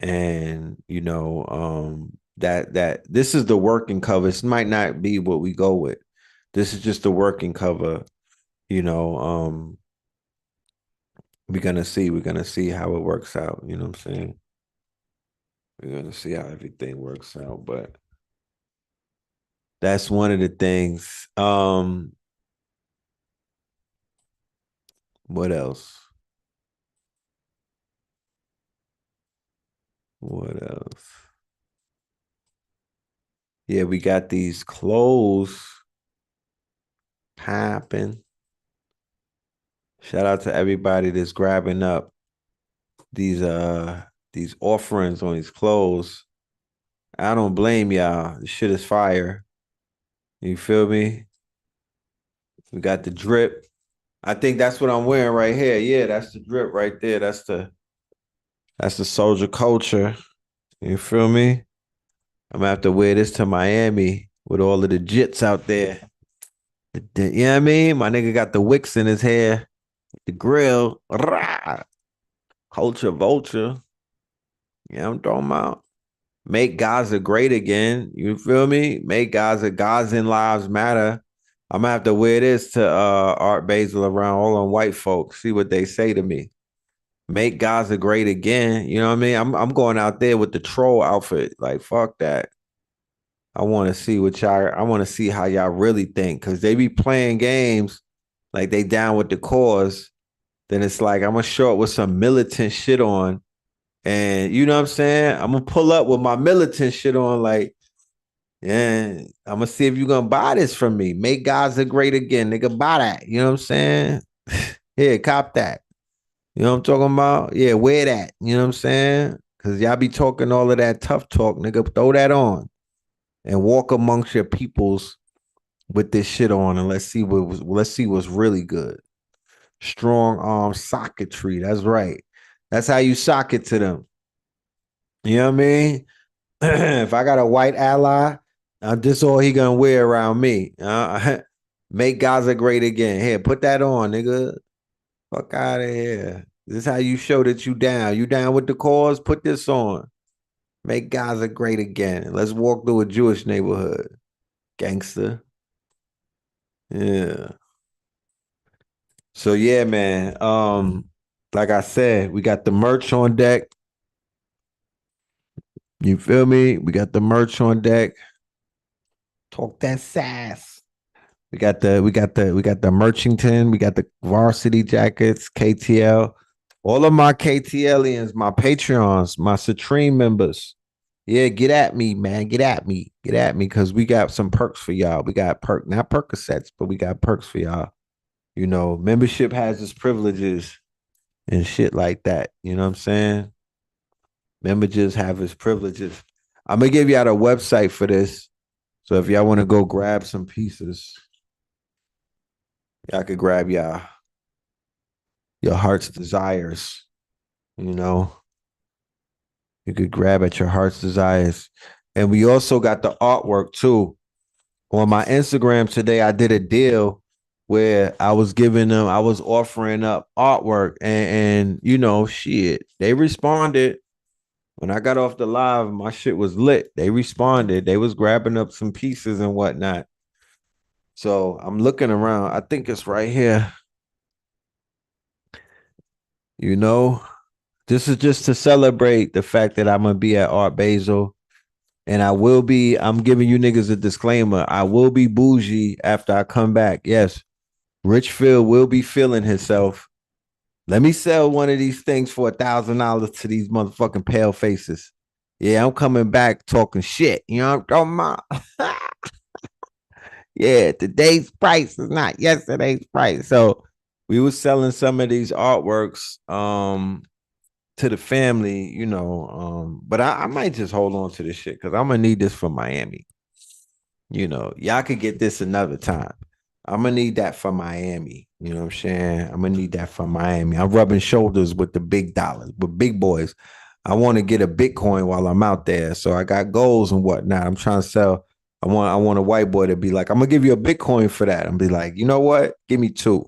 And you know, that this is the working cover. This might not be what we go with. This is just the working cover. You know, we're gonna see. We're gonna see how it works out. You know what I'm saying? We're gonna see how everything works out. But that's one of the things. What else? What else? Yeah, we got these clothes popping. Shout out to everybody that's grabbing up these offerings on these clothes. I don't blame y'all. This shit is fire. You feel me? We got the drip. I think that's what I'm wearing right here. Yeah, that's the drip right there. That's the soldier culture. You feel me? I'm gonna have to wear this to Miami with all of the jits out there. You know what I mean? My nigga got the wicks in his hair, the grill. Rah! Culture vulture. You know what I'm talking about? Make Gaza great again. You feel me? Make Gazan lives matter. I'm gonna have to wear this to Art Basil around all them white folks. See what they say to me. Make Gaza great again. You know what I mean? I'm going out there with the troll outfit. Like fuck that. I want to see what y'all. I want to see how y'all really think because they be playing games like they down with the cause. Then it's like I'm gonna show up with some militant shit on, and you know what I'm saying? I'm gonna pull up with my militant shit on, like, yeah, I'm gonna see if you're gonna buy this from me. Make Gaza great again, nigga. Buy that. You know what I'm saying? Here, cop that. You know what I'm talking about? Yeah, wear that. You know what I'm saying? Cause y'all be talking all of that tough talk, nigga. Throw that on and walk amongst your peoples with this shit on, and let's see what's really good. Strong arm socketry. That's right. That's how you socket to them. You know what I mean? If I got a white ally, this all he gonna wear around me. Make Gaza great again. Here, put that on, nigga. Fuck out of here. This is how you show that you down. You down with the cause? Put this on. Make Gaza great again. Let's walk through a Jewish neighborhood. Gangster. Yeah. So yeah, man. Like I said, we got the merch on deck. You feel me? We got the merch on deck. Talk that sass. We got the Merchington, we got the varsity jackets, KTL. All of my KTLians, my Patreons, my Supreme members. Yeah, get at me, man. Get at me. Get at me because we got some perks for y'all. We got not Percocets, but we got perks for y'all. You know, membership has its privileges and shit like that. You know what I'm saying? Memberships have its privileges. I'm gonna give y'all the website for this. So if y'all want to go grab some pieces, y'all could grab your heart's desires. You know, you could grab at your heart's desires. And we also got the artwork too. On my Instagram today, I did a deal where I was I was offering up artwork and you know, shit, they responded. When I got off the live, my shit was lit. They responded. They was grabbing up some pieces and whatnot. So I'm looking around. I think it's right here. You know, this is just to celebrate the fact that I'm gonna be at Art Basel. And I'm giving you niggas a disclaimer. I will be bougie after I come back. Yes, Rich Phil will be feeling himself. Let me sell one of these things for $1,000 to these motherfucking pale faces. Yeah, I'm coming back talking shit. You know what I'm talking about? Yeah, today's price is not yesterday's price. So we were selling some of these artworks to the family, you know. But I might just hold on to this shit because I'm gonna need this for Miami. You know, y'all could get this another time. I'm gonna need that for Miami. You know what I'm saying? I'm gonna need that for Miami. I'm rubbing shoulders with the big dollars, with big boys. I want to get a Bitcoin while I'm out there. So I got goals and whatnot. I'm trying to sell. I want a white boy to be like, I'm gonna give you a Bitcoin for that. And be like, you know what? Give me two.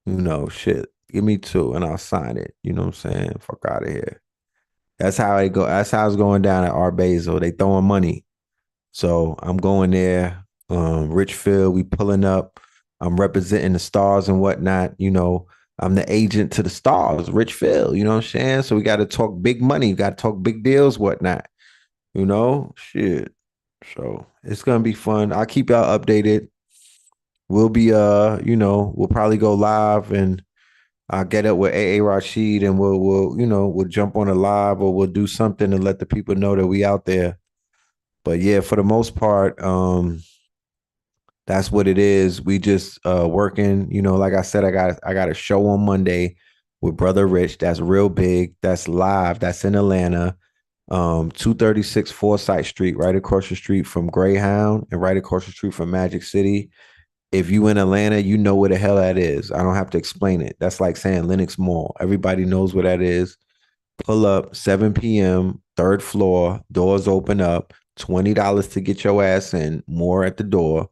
You know, shit. Give me two and I'll sign it. You know what I'm saying? Fuck out of here. That's how it go. That's how it's going down at Art Basel. They throwing money. So I'm going there. Richfield, we pulling up. I'm representing the stars and whatnot. You know, I'm the agent to the stars, Richfield. You know what I'm saying? So we got to talk big money. We got to talk big deals, whatnot. You know, shit. So it's gonna be fun. I'll keep y'all updated. We'll be we'll probably go live and I'll get up with AA Rashid and we'll jump on a live or we'll do something to let the people know that we out there. But yeah, for the most part, that's what it is. We just working, you know, like I said, I got a show on Monday with Brother Rich. That's real big. That's live. That's in Atlanta. 236 Forsyth Street, right across the street from Greyhound and right across the street from Magic City. If you in Atlanta, you know where the hell that is. I don't have to explain it. That's like saying Lenox Mall. Everybody knows where that is. Pull up 7 p.m., third floor, doors open up, $20 to get your ass in, more at the door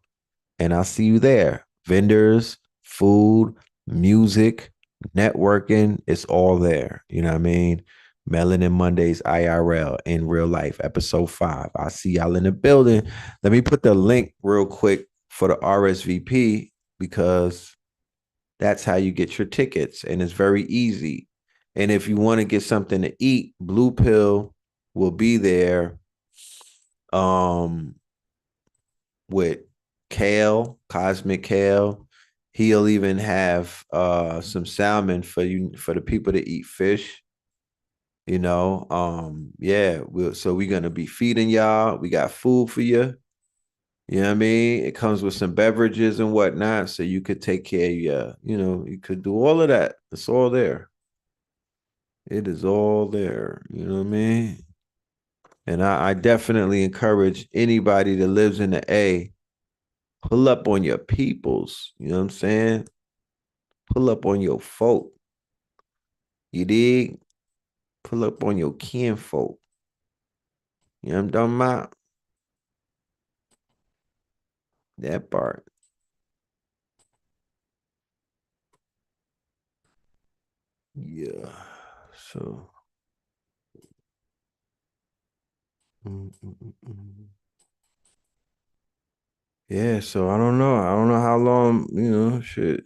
and I'll see you there. Vendors, food, music, networking, it's all there. You know what I mean? Melanin Mondays IRL in real life, episode 5. I'll see y'all in the building. Let me put the link real quick for the RSVP because that's how you get your tickets and it's very easy. And if you want to get something to eat, Blue Pill will be there with Kale, Cosmic Kale. He'll even have some salmon for the people to eat fish. You know, yeah. So we're gonna be feeding y'all. We got food for you. You know what I mean? It comes with some beverages and whatnot, so you could take care of you could do all of that. It's all there. It is all there. You know what I mean? And I definitely encourage anybody that lives in the A Pull up on your peoples. You know what I'm saying? Pull up on your folk. You dig? Pull up on your kinfolk. You know what I'm talking about? That part. Yeah. So. Yeah, so I don't know. I don't know how long, shit.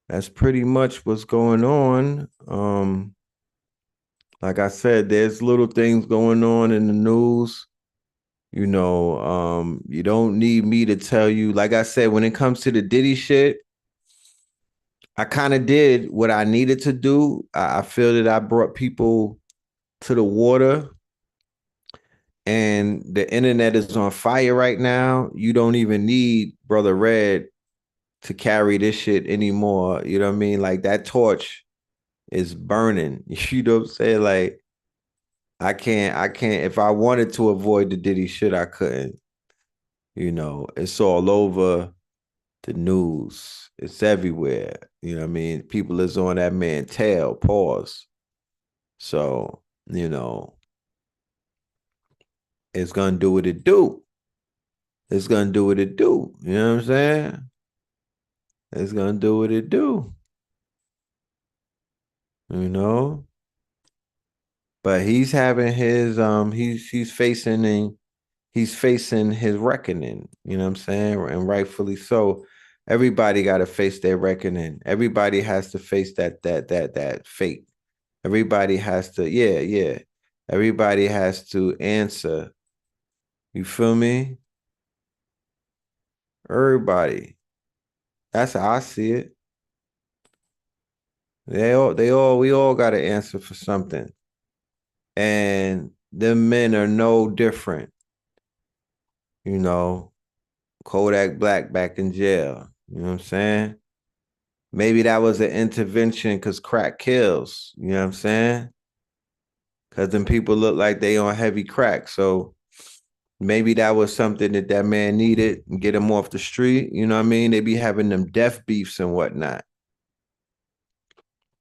That's pretty much what's going on. Like I said, there's little things going on in the news. You don't need me to tell you. Like I said, when it comes to the Diddy shit, I kind of did what I needed to do. I feel that I brought people to the water, and the internet is on fire right now. You don't even need Brother Red to carry this shit anymore. You know what I mean? Like that torch is burning. You know what I'm saying? Like I can't. If I wanted to avoid the Diddy shit, I couldn't. It's all over the news. It's everywhere. You know what I mean? People is on that man tail, pause. So, it's gonna do what it do. It's gonna do what it do. You know what I'm saying? It's gonna do what it do. You know? But he's having his he's facing his reckoning, you know what I'm saying? And rightfully so. Everybody got to face their reckoning. Everybody has to face that fate. Everybody has to, yeah, yeah. Everybody has to answer. You feel me? Everybody. That's how I see it. We all got to answer for something. And the men are no different. You know, Kodak Black back in jail. You know what I'm saying? Maybe that was an intervention because crack kills. You know what I'm saying? Because then people look like they on heavy crack. So maybe that was something that man needed and get him off the street. You know what I mean? They be having them death beefs and whatnot.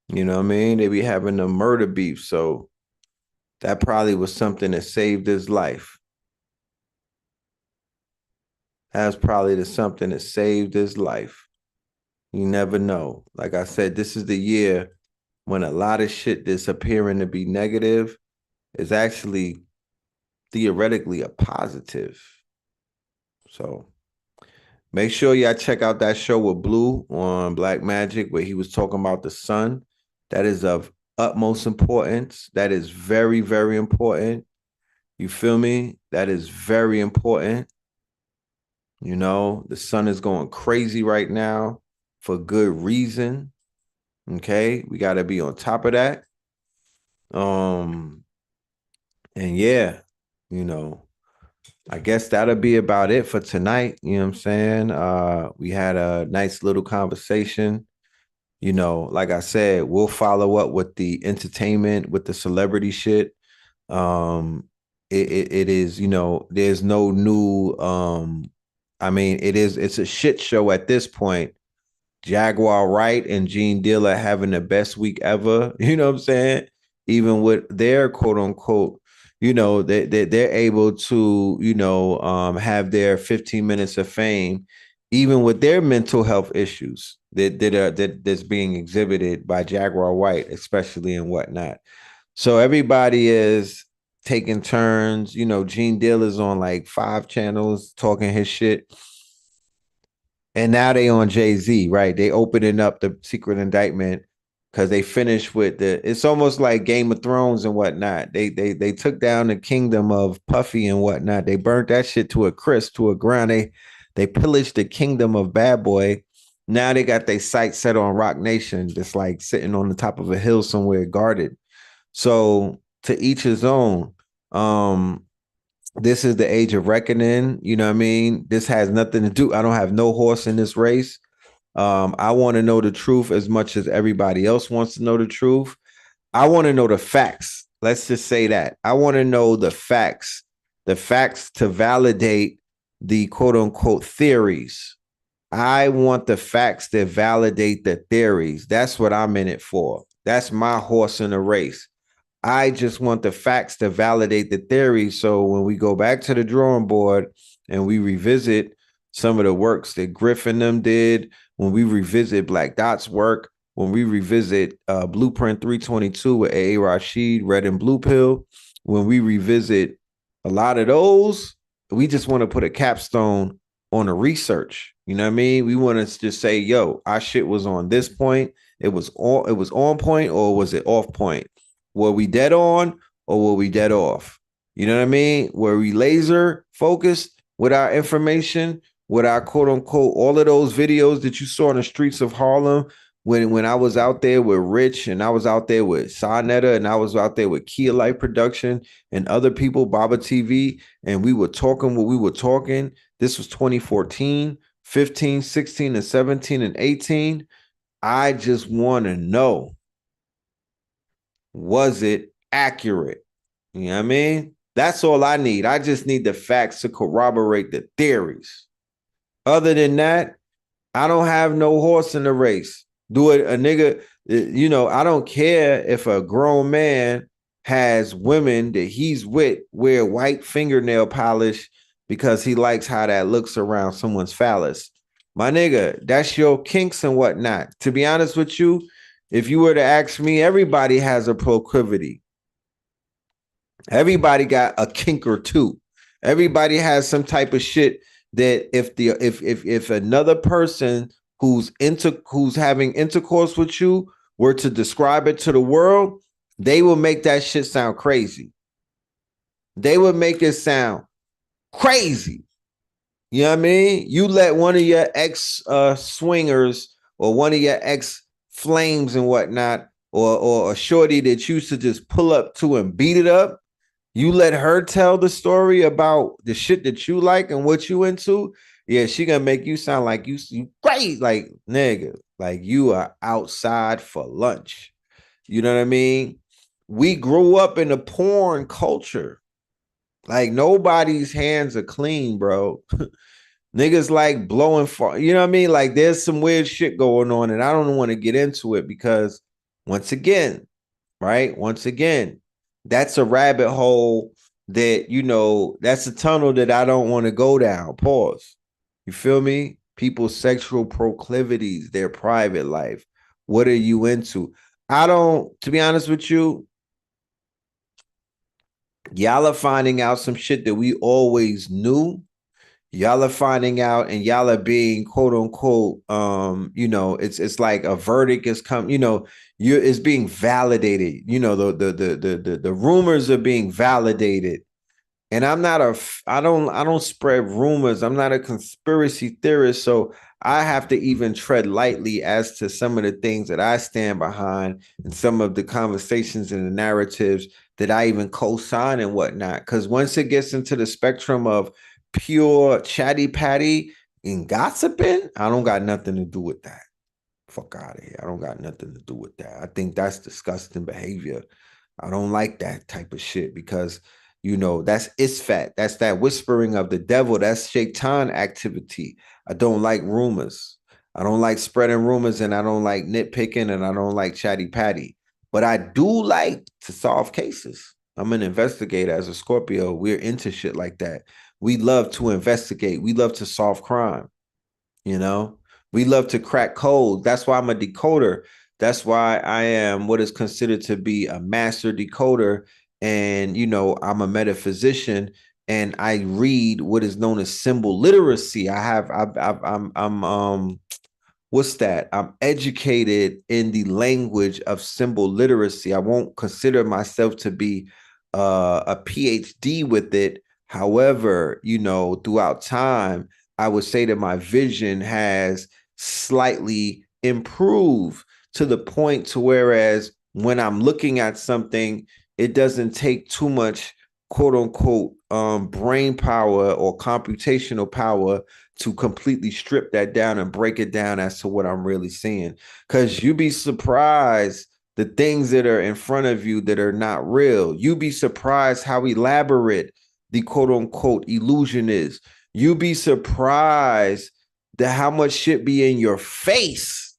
You know what I mean? They be having them murder beefs. So that probably was something that saved his life. That was probably something that saved his life. You never know. Like I said, this is the year when a lot of shit that's appearing to be negative is actually theoretically a positive. So make sure y'all check out that show with Blue on Blackmagic where he was talking about the sun. That is of utmost importance. That is very, very important. You feel me? That is very important. The sun is going crazy right now for good reason. Okay, we got to be on top of that. And yeah, you know, I guess that'll be about it for tonight. You know what I'm saying? We had a nice little conversation. Like I said, we'll follow up with the entertainment, with the celebrity shit. It is, there's no new I mean, it's a shit show at this point. Jaguar Wright and Gene Dealer having the best week ever. You know what I'm saying? Even with their quote unquote, they're able to, have their 15 minutes of fame, even with their mental health issues that's being exhibited by Jaguar White, especially and whatnot. So everybody is taking turns. Gene Dealer's on like 5 channels talking his shit. And now they on Jay-Z, right? They opening up the secret indictment because they finished with it's almost like Game of Thrones and whatnot. They took down the kingdom of Puffy and whatnot. They burnt that shit to a crisp, to a ground. They pillaged the kingdom of Bad Boy. Now they got their sights set on Rock Nation, just like sitting on the top of a hill somewhere guarded. So to each his own. This is the age of reckoning. You know what I mean? This has nothing to do. I don't have no horse in this race. I want to know the truth as much as everybody else wants to know the truth. I want to know the facts. Let's just say that. I want to know the facts to validate the quote unquote theories. I want the facts that validate the theories. That's what I'm in it for. That's my horse in the race. I just want the facts to validate the theory. So when we go back to the drawing board and we revisit some of the works that Griffin them did, when we revisit Black Dot's work, when we revisit Blueprint 322 with A. Rashid, Red and Blue Pill, when we revisit a lot of those, we just want to put a capstone on the research. You know what I mean? We want to just say, yo, our shit was on this point. It was on point, or was it off point? Were we dead on or were we dead off? You know what I mean? Were we laser focused with our information, with our quote unquote, all of those videos that you saw in the streets of Harlem when I was out there with Rich and I was out there with Sonetta and I was out there with Kia Light Production and other people, Baba TV, and we were talking what we were talking. This was 2014, 15, 16, and 17, and 18. I just want to know, was it accurate? You know what I mean? That's all I need. I just need the facts to corroborate the theories. Other than that, I don't have no horse in the race. Do it, a nigga, you know, I don't care if a grown man has women that he's with wear white fingernail polish because he likes how that looks around someone's phallus. My nigga, that's your kinks and whatnot. To be honest with you, if you were to ask me, everybody has a proclivity. Everybody got a kink or two. Everybody has some type of shit that if another person who's having intercourse with you were to describe it to the world, they will make that shit sound crazy. They would make it sound crazy. You know what I mean? You let one of your ex swingers or one of your ex flames and whatnot, or a shorty that used to just pull up to and beat it up. You let her tell the story about the shit that you like and what you into. Yeah, she gonna make you sound like you great, like nigga, like you are outside for lunch. You know what I mean? We grew up in a porn culture. Like nobody's hands are clean, bro. Niggas like blowing far, you know what I mean? Like there's some weird shit going on, and I don't want to get into it because once again, right? Once again, that's a rabbit hole that, you know, that's a tunnel that I don't want to go down. Pause. You feel me? People's sexual proclivities, their private life. What are you into? I don't, to be honest with you, y'all are finding out some shit that we always knew. Y'all are finding out and y'all are being quote unquote, you know, it's like a verdict is come, you know, it's being validated. You know, the rumors are being validated. And I don't spread rumors. I'm not a conspiracy theorist. So I have to even tread lightly as to some of the things that I stand behind and some of the conversations and the narratives that I even co-sign and whatnot. Because once it gets into the spectrum of pure chatty patty and gossiping, I don't got nothing to do with that. Fuck out of here. I don't got nothing to do with that. I think that's disgusting behavior. I don't like that type of shit because, you know, that's isfat. That's that whispering of the devil. That's shaitan activity. I don't like rumors. I don't like spreading rumors, and I don't like nitpicking, and I don't like chatty patty. But I do like to solve cases. I'm an investigator as a Scorpio. We're into shit like that. We love to investigate. We love to solve crime. You know, we love to crack codes. That's why I'm a decoder. That's why I am what is considered to be a master decoder. And, you know, I'm a metaphysician and I read what is known as symbol literacy. I'm what's that? I'm educated in the language of symbol literacy. I won't consider myself to be a PhD with it. However, you know, throughout time, I would say that my vision has slightly improved to the point to whereas when I'm looking at something, it doesn't take too much quote unquote brain power or computational power to completely strip that down and break it down as to what I'm really seeing. Because you'd be surprised the things that are in front of you that are not real. You'd be surprised how elaborate the quote unquote illusion is. You be surprised that how much shit be in your face.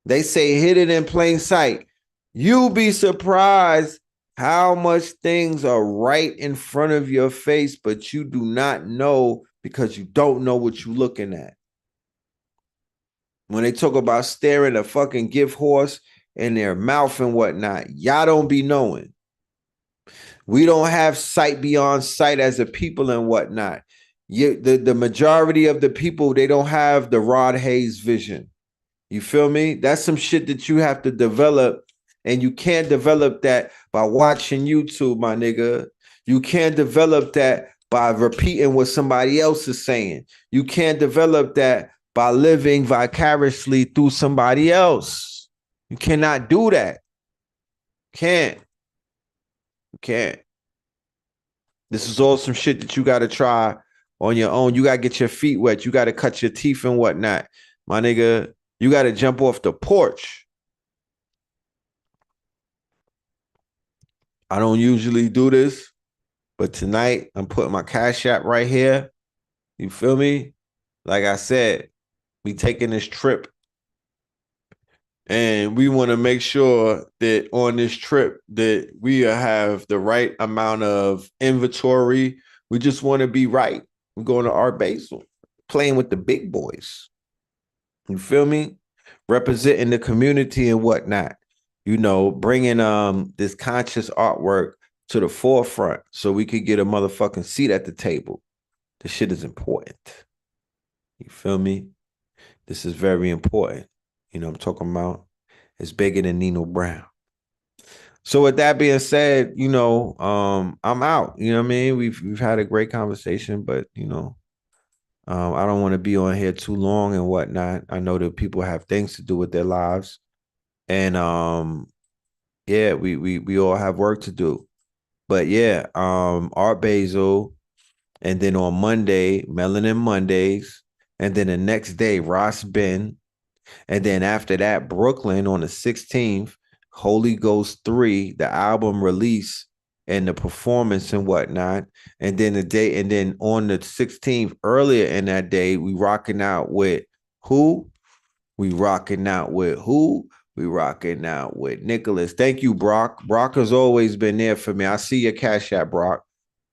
They say hid it in plain sight. You be surprised how much things are right in front of your face, but you do not know because you don't know what you're looking at. When they talk about staring a fucking gift horse in their mouth and whatnot, y'all don't be knowing. We don't have sight beyond sight as a people and whatnot. The majority of the people, they don't have the Rod Hayes vision. You feel me? That's some shit that you have to develop, and you can't develop that by watching YouTube, my nigga. You can't develop that by repeating what somebody else is saying. You can't develop that by living vicariously through somebody else. You cannot do that. Can't. You can't. This is all some shit that you got to try on your own. You got to get your feet wet. You got to cut your teeth and whatnot. My nigga, you got to jump off the porch. I don't usually do this, but tonight I'm putting my Cash App right here. You feel me? Like I said, we taking this trip, and we want to make sure that on this trip that we have the right amount of inventory. We just want to be right. We're going to Art Basel, playing with the big boys. You feel me? Representing the community and whatnot. You know, bringing this conscious artwork to the forefront so we could get a motherfucking seat at the table. This shit is important. You feel me? This is very important. You know what I'm talking about? It's bigger than Nino Brown. So with that being said, you know, I'm out. You know what I mean? We've had a great conversation, but you know, I don't want to be on here too long and whatnot. I know that people have things to do with their lives. And yeah, we all have work to do. But yeah, Art Basil, and then on Monday, Melanin Mondays, and then the next day, Ross Ben, and then after that, Brooklyn on the 16th, Holy Ghost 3, the album release and the performance and whatnot. And then on the 16th, earlier in that day, we rocking out with who? We rocking out with who? We rocking out with Nicholas. Thank you, Brock. Brock has always been there for me. I see your Cash App, Brock.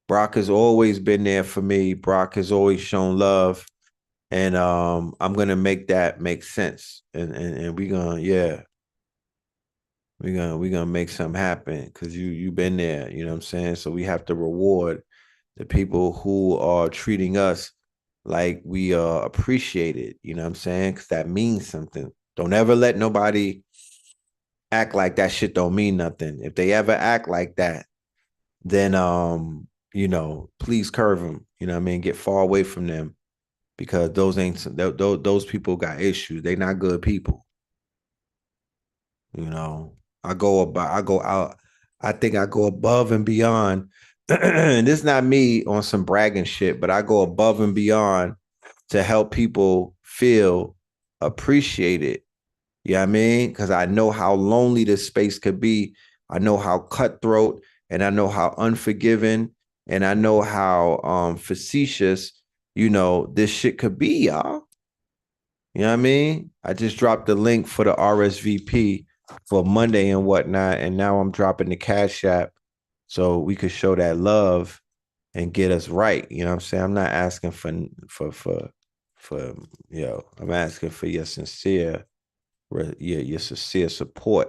Brock has always been there for me. Brock has always shown love. And I'm gonna make that make sense. And we gonna, yeah. We're gonna make something happen because you've been there, you know what I'm saying? So we have to reward the people who are treating us like we appreciate it, you know what I'm saying? Because that means something. Don't ever let nobody act like that shit don't mean nothing. If they ever act like that, then you know, please curve them, you know what I mean? Get far away from them because those people got issues. They not good people. You know, I go out. I think I go above and beyond. And this is not me on some bragging shit, but I go above and beyond to help people feel appreciated. You know what I mean? Because I know how lonely this space could be. I know how cutthroat, and I know how unforgiving, and I know how facetious, you know, this shit could be, y'all. You know what I mean? I just dropped the link for the RSVP for Monday and whatnot, and now I'm dropping the Cash App so we could show that love and get us right. You know what I'm saying? I'm not asking for I'm asking for your sincere support.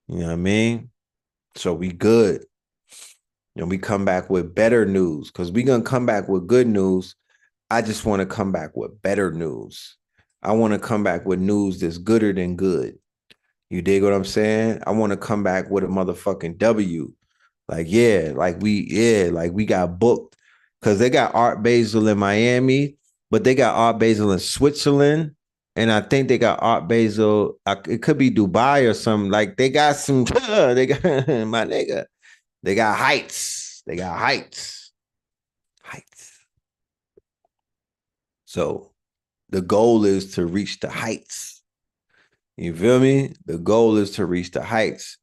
You know what I mean? So we good. And we come back with better news because we're gonna come back with good news. I just want to come back with better news. I want to come back with news that's gooder than good. You dig what I'm saying? I want to come back with a motherfucking W. Like we got booked because they got Art Basel in Miami, but they got Art Basel in Switzerland. And I think they got Art Basel. It could be Dubai or something. Like they got some, they got my nigga. They got heights. They got heights. Heights. So the goal is to reach the heights. You feel me? The goal is to reach the heights.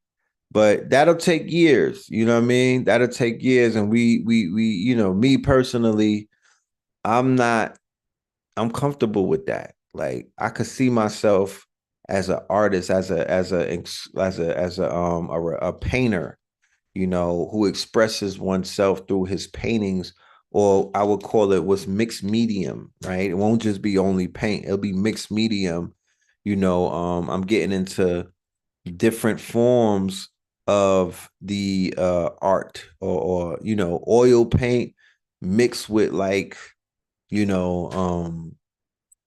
But that'll take years, you know what I mean? That'll take years. And we, you know, me personally, I'm comfortable with that. Like I could see myself as an artist, as a painter, you know, who expresses oneself through his paintings, or I would call it what's mixed medium, right? It won't just be only paint, it'll be mixed medium. You know, I'm getting into different forms of the art, or you know, oil paint mixed with like, you know,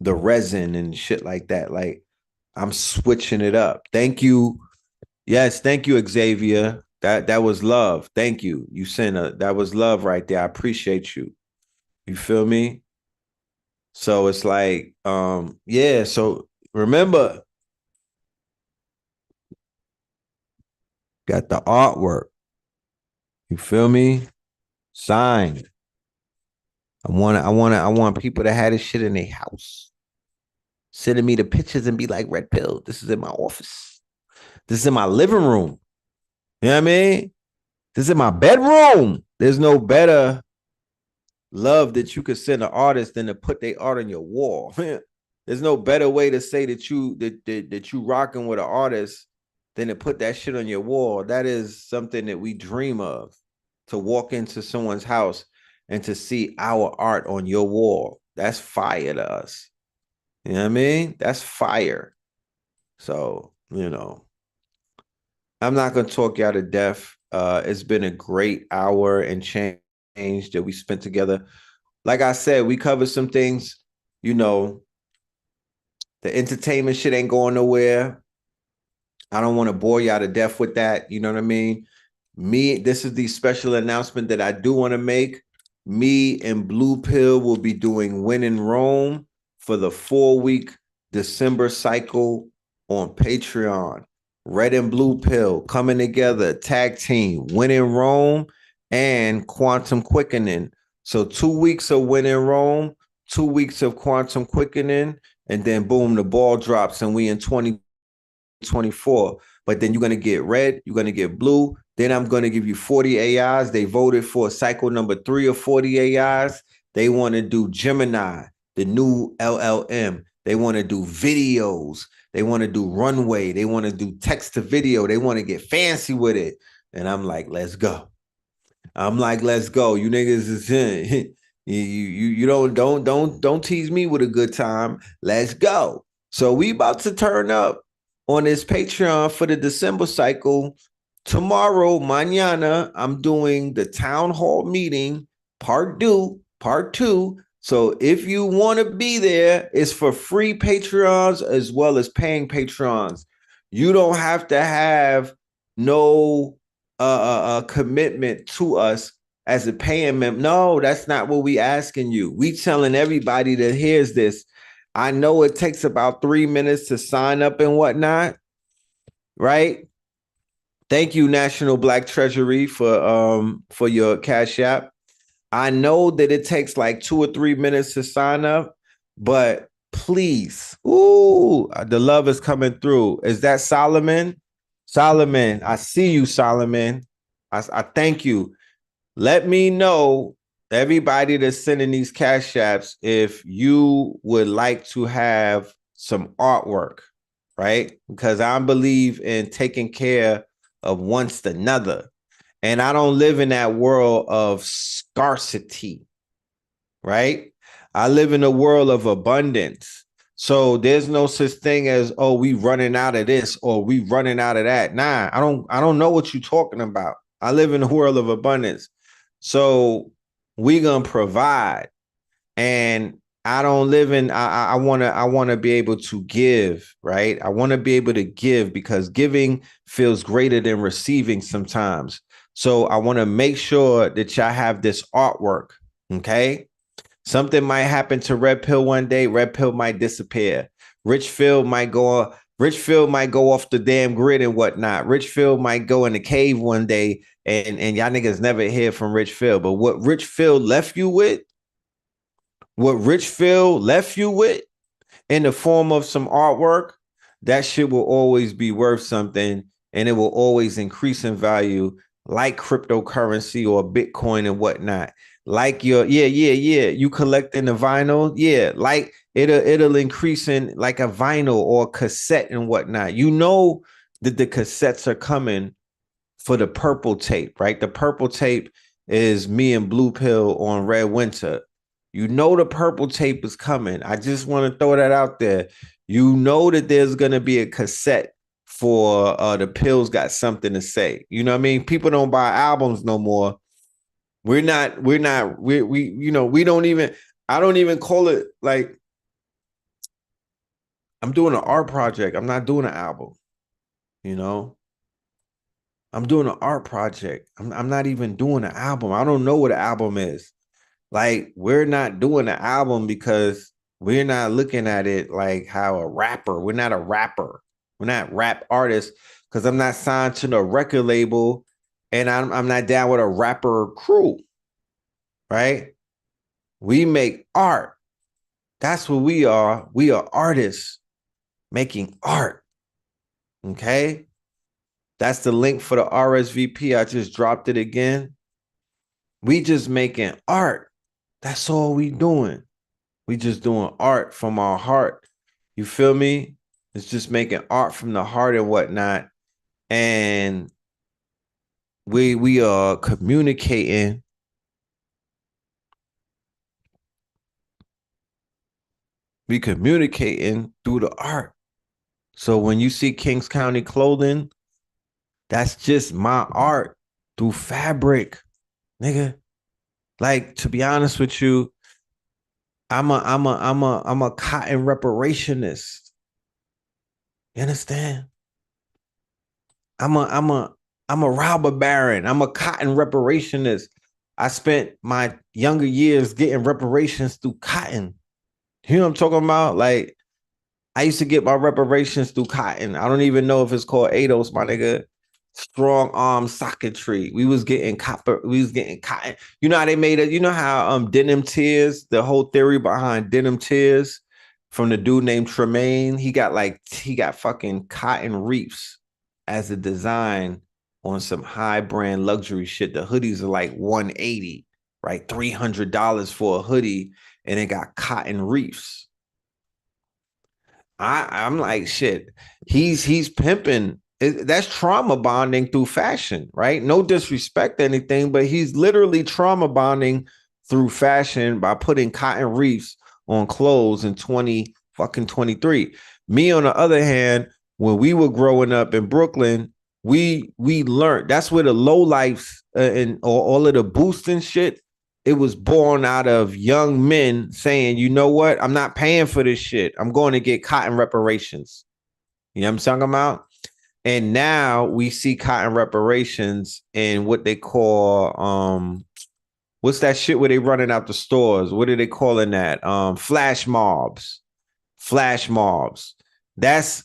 the resin and shit like that. Like I'm switching it up. Thank you. Yes, thank you, Xavier. That was love. Thank you. You sent that was love right there. I appreciate you. You feel me? So it's like, yeah. So remember, got the artwork. You feel me? Signed. I want people to have this shit in their house. Sending me the pictures and be like, Red Pill, this is in my office. This is in my living room. You know what I mean? This is in my bedroom. There's no better love that you could send an artist than to put their art on your wall. There's no better way to say that you rocking with an artist than to put that shit on your wall. That is something that we dream of, to walk into someone's house and to see our art on your wall. That's fire to us. You know what I mean? That's fire. So, you know, I'm not going to talk you out of death. It's been a great hour and change that we spent together. Like I said, we covered some things. You know, the entertainment shit ain't going nowhere. I don't want to bore you out of death with that. You know what I mean? This is the special announcement that I do want to make. Me and Blue Pill will be doing Win in Rome for the 4-week December cycle on Patreon. Red and Blue Pill coming together, tag team, Win in Rome and Quantum Quickening. So 2 weeks of Win in Rome, 2 weeks of Quantum Quickening, and then boom, the ball drops and we in 2024. But then you're going to get red, you're going to get blue. Then I'm going to give you 40 AIs. They voted for cycle number 3 of 40 AIs. They want to do Gemini, the new LLM. They want to do videos. They want to do runway. They want to do text to video. They want to get fancy with it. And I'm like, let's go. I'm like, let's go. You niggas is in. You don't tease me with a good time. Let's go. So we about to turn up on this Patreon for the December cycle. Tomorrow, mañana, I'm doing the town hall meeting, part two. So if you want to be there, it's for free Patreons as well as paying Patreons. You don't have to have no commitment to us as a paying member. No, that's not what we asking you. We telling everybody that hears this. I know it takes about 3 minutes to sign up and whatnot, right? Thank you, National Black Treasury, for your Cash App. I know that it takes like 2 or 3 minutes to sign up, but please, the love is coming through. Is that Solomon? Solomon, I see you, Solomon. I thank you. Let me know, everybody that's sending these Cash Apps, if you would like to have some artwork, right? Because I believe in taking care of once another. And I don't live in that world of scarcity, right? I live in a world of abundance. So there's no such thing as, oh, we running out of this or we running out of that. Nah, I don't know what you're talking about. I live in a world of abundance. So we gonna provide. And I don't live in, I wanna be able to give, right? I want to be able to give because giving feels greater than receiving sometimes. So I want to make sure that y'all have this artwork. Okay. Something might happen to Red Pill one day. Red Pill might disappear. Richfield might go off the damn grid and whatnot. Richfield might go in the cave one day, and y'all niggas never hear from Richfield. But what Richfield left you with, in the form of some artwork, that shit will always be worth something, and it will always increase in value, like cryptocurrency or Bitcoin and whatnot. like your you collecting the vinyl, like it'll increase in like a vinyl or cassette and whatnot. You know that the cassettes are coming for the purple tape, right? The purple tape is me and Blue Pill on Red Winter. You know the purple tape is coming. I just want to throw that out there. You know that there's gonna be a cassette for the Pills Got Something to Say. You know what I mean? People don't buy albums no more. We don't even, I don't even call it like, I'm doing an art project. I'm not doing an album, you know? I'm doing an art project. I'm not even doing an album. I don't know what an album is. Like, we're not doing an album because we're not looking at it like how a rapper, we're not a rapper. We're not rap artists because I'm not signed to the record label and I'm not down with a rapper crew, right? We make art. That's what we are. We are artists making art. Okay. That's the link for the RSVP. I just dropped it again. We just making art. That's all we doing. We just doing art from our heart. You feel me? It's just making art from the heart and whatnot. And we are communicating. We communicating through the art. So when you see Kings County Clothing, that's just my art through fabric, nigga. Like, to be honest with you, I'm a cotton reparationist. You understand? I'm a robber baron. I'm a cotton reparationist. I spent my younger years getting reparations through cotton. You know what I'm talking about? Like, I used to get my reparations through cotton. I don't even know if it's called ADOS, my nigga. Strong arm socketry. We was getting copper. We was getting cotton. You know how they made it? You know how denim tears, the whole theory behind denim tears from the dude named Tremaine, he got fucking cotton reefs as a design on some high brand luxury shit. The hoodies are like 180, right? $300 for a hoodie, and it got cotton reefs. I'm like, shit. He's pimping. That's trauma bonding through fashion, right? No disrespect to anything, but he's literally trauma bonding through fashion by putting cotton reefs on clothes in 2023. Me, on the other hand, when we were growing up in Brooklyn, we learned that's where the low lives and all of the boosting shit. It was born out of young men saying, you know what? I'm not paying for this shit. I'm going to get cotton reparations. You know what I'm talking about? And now we see cotton reparations in what they call what's that shit where they running out the stores? What are they calling that? Flash mobs. Flash mobs. That's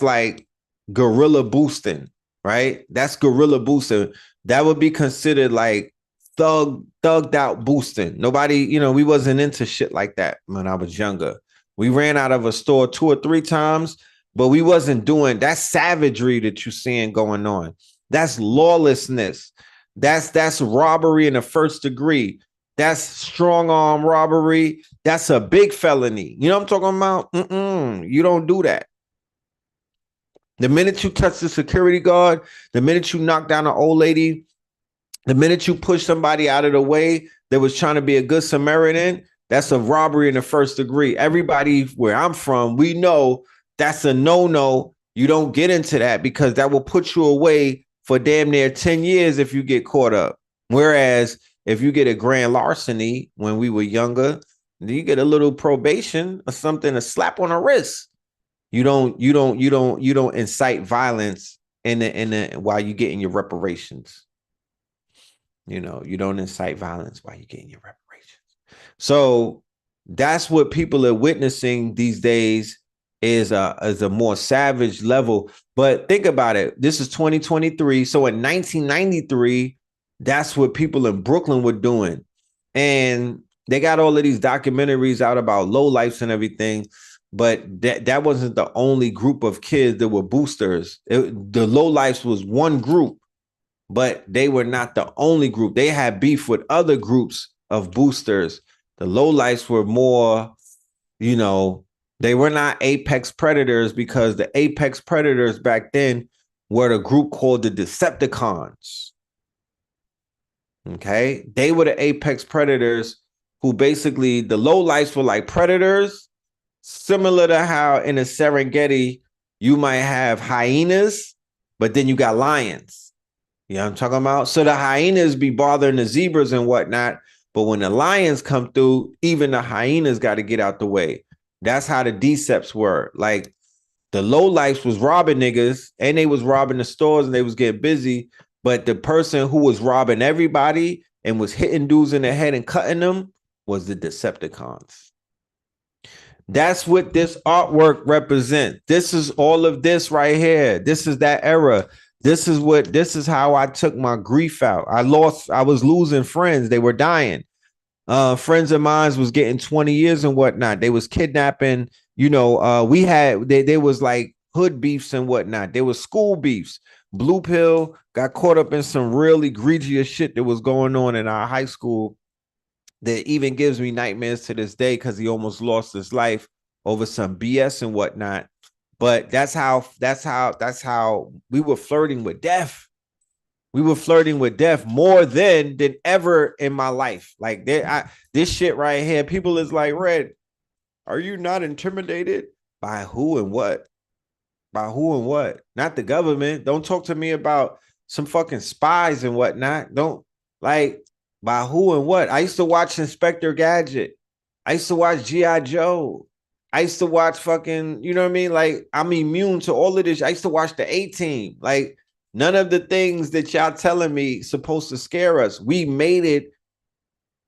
like guerrilla boosting, right? That's guerrilla boosting. That would be considered like thugged out boosting. Nobody, we wasn't into shit like that when I was younger. We ran out of a store 2 or 3 times, but we wasn't doing that savagery that you're seeing going on. That's lawlessness. That's robbery in the first degree. That's strong arm robbery. That's a big felony. You know what I'm talking about? You don't do that. The minute you touch the security guard, the minute you knock down an old lady, the minute you push somebody out of the way that was trying to be a good Samaritan, that's a robbery in the first degree. Everybody where I'm from, we know that's a no-no. You don't get into that because that will put you away for damn near 10 years if you get caught up. Whereas if you get a grand larceny when we were younger, you get a little probation or something, a slap on the wrist. You don't incite violence in the while you're getting your reparations. You don't incite violence while you're getting your reparations. So that's what people are witnessing these days is a more savage level. But think about it. This is 2023. So in 1993, that's what people in Brooklyn were doing. And they got all of these documentaries out about lowlifes and everything. But that wasn't the only group of kids that were boosters. The lowlifes was one group. But they were not the only group. They had beef with other groups of boosters. The lowlifes were more, you know, they were not apex predators, because the apex predators back then were the group called the Decepticons. Okay, they were the apex predators who basically, the lowlifes were like predators, similar to how in a Serengeti you might have hyenas, but then you got lions. You know what I'm talking about? So the hyenas be bothering the zebras and whatnot, but when the lions come through, even the hyenas got to get out the way. That's how the decepts were. Like, the lowlifes was robbing niggas, and they was robbing the stores, and they was getting busy. But the person who was robbing everybody and was hitting dudes in the head and cutting them was the Decepticons. That's what this artwork represents. This is all of this right here. This is that era. This is how I took my grief out. I was losing friends. They were dying. Friends of mine was getting 20 years and whatnot. They was kidnapping, they was like hood beefs and whatnot. There was school beefs. Blue Pill got caught up in some real egregious shit that was going on in our high school that even gives me nightmares to this day, because he almost lost his life over some BS and whatnot. But that's how we were flirting with death. We were flirting with death more than ever in my life. Like, this shit right here, people is like, Red, are you not intimidated by who and what? By who and what? Not the government. Don't talk to me about some fucking spies and whatnot. Don't, like, by who and what? I used to watch Inspector Gadget. I used to watch G.I. Joe. I used to watch fucking, you know what I mean? Like, I'm immune to all of this. I used to watch the A-Team. Like, none of the things that y'all telling me supposed to scare us. We made it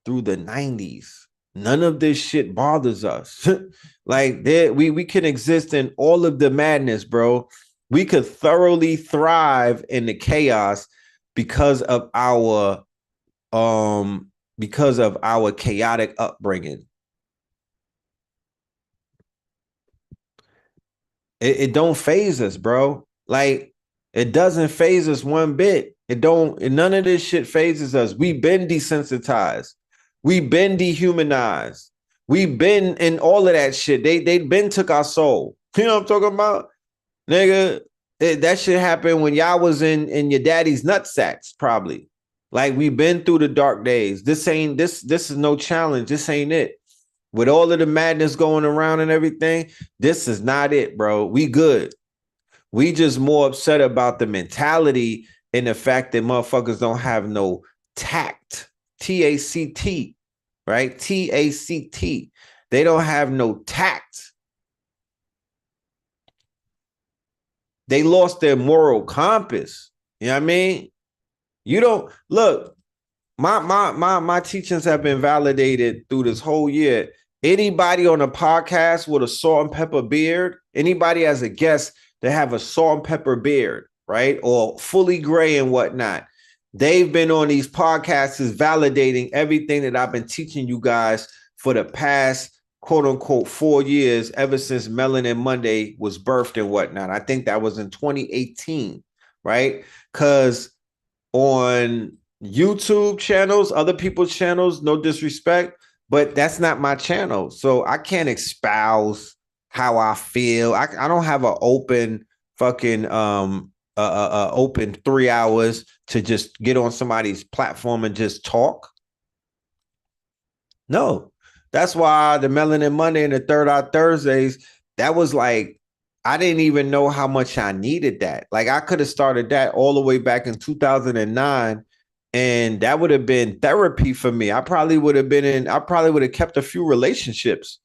through the 90s. None of this shit bothers us. Like, we can exist in all of the madness, bro. We could thoroughly thrive in the chaos because of our chaotic upbringing. It don't phase us, bro. Like, it doesn't phase us one bit. None of this shit phases us. We've been desensitized. We've been dehumanized. We've been in all of that shit. They been took our soul. You know what I'm talking about? Nigga, that shit happened when y'all was in your daddy's nutsacks, probably. Like, we've been through the dark days. This is no challenge. This ain't it. With all of the madness going around and everything, this is not it, bro. We good. We just more upset about the mentality and the fact that motherfuckers don't have no tact. T-A-C-T, right? T-A-C-T. They don't have no tact. They lost their moral compass. You know what I mean? You don't look. My teachings have been validated through this whole year. Anybody on a podcast with a salt and pepper beard, anybody as a guest that have a salt and pepper beard, right? Or fully gray and whatnot. They've been on these podcasts is validating everything that I've been teaching you guys for the past, quote unquote, 4 years, ever since Melanin Monday was birthed and whatnot. I think that was in 2018, right? Because on YouTube channels, other people's channels, no disrespect, but that's not my channel. So I can't espouse how I feel. I don't have an open fucking open 3 hours to just get on somebody's platform and just talk. No. That's why the Melanin Monday and the Third Eye Thursdays, that was like, I didn't even know how much I needed that. Like, I could have started that all the way back in 2009, and that would have been therapy for me. I probably would have kept a few relationships.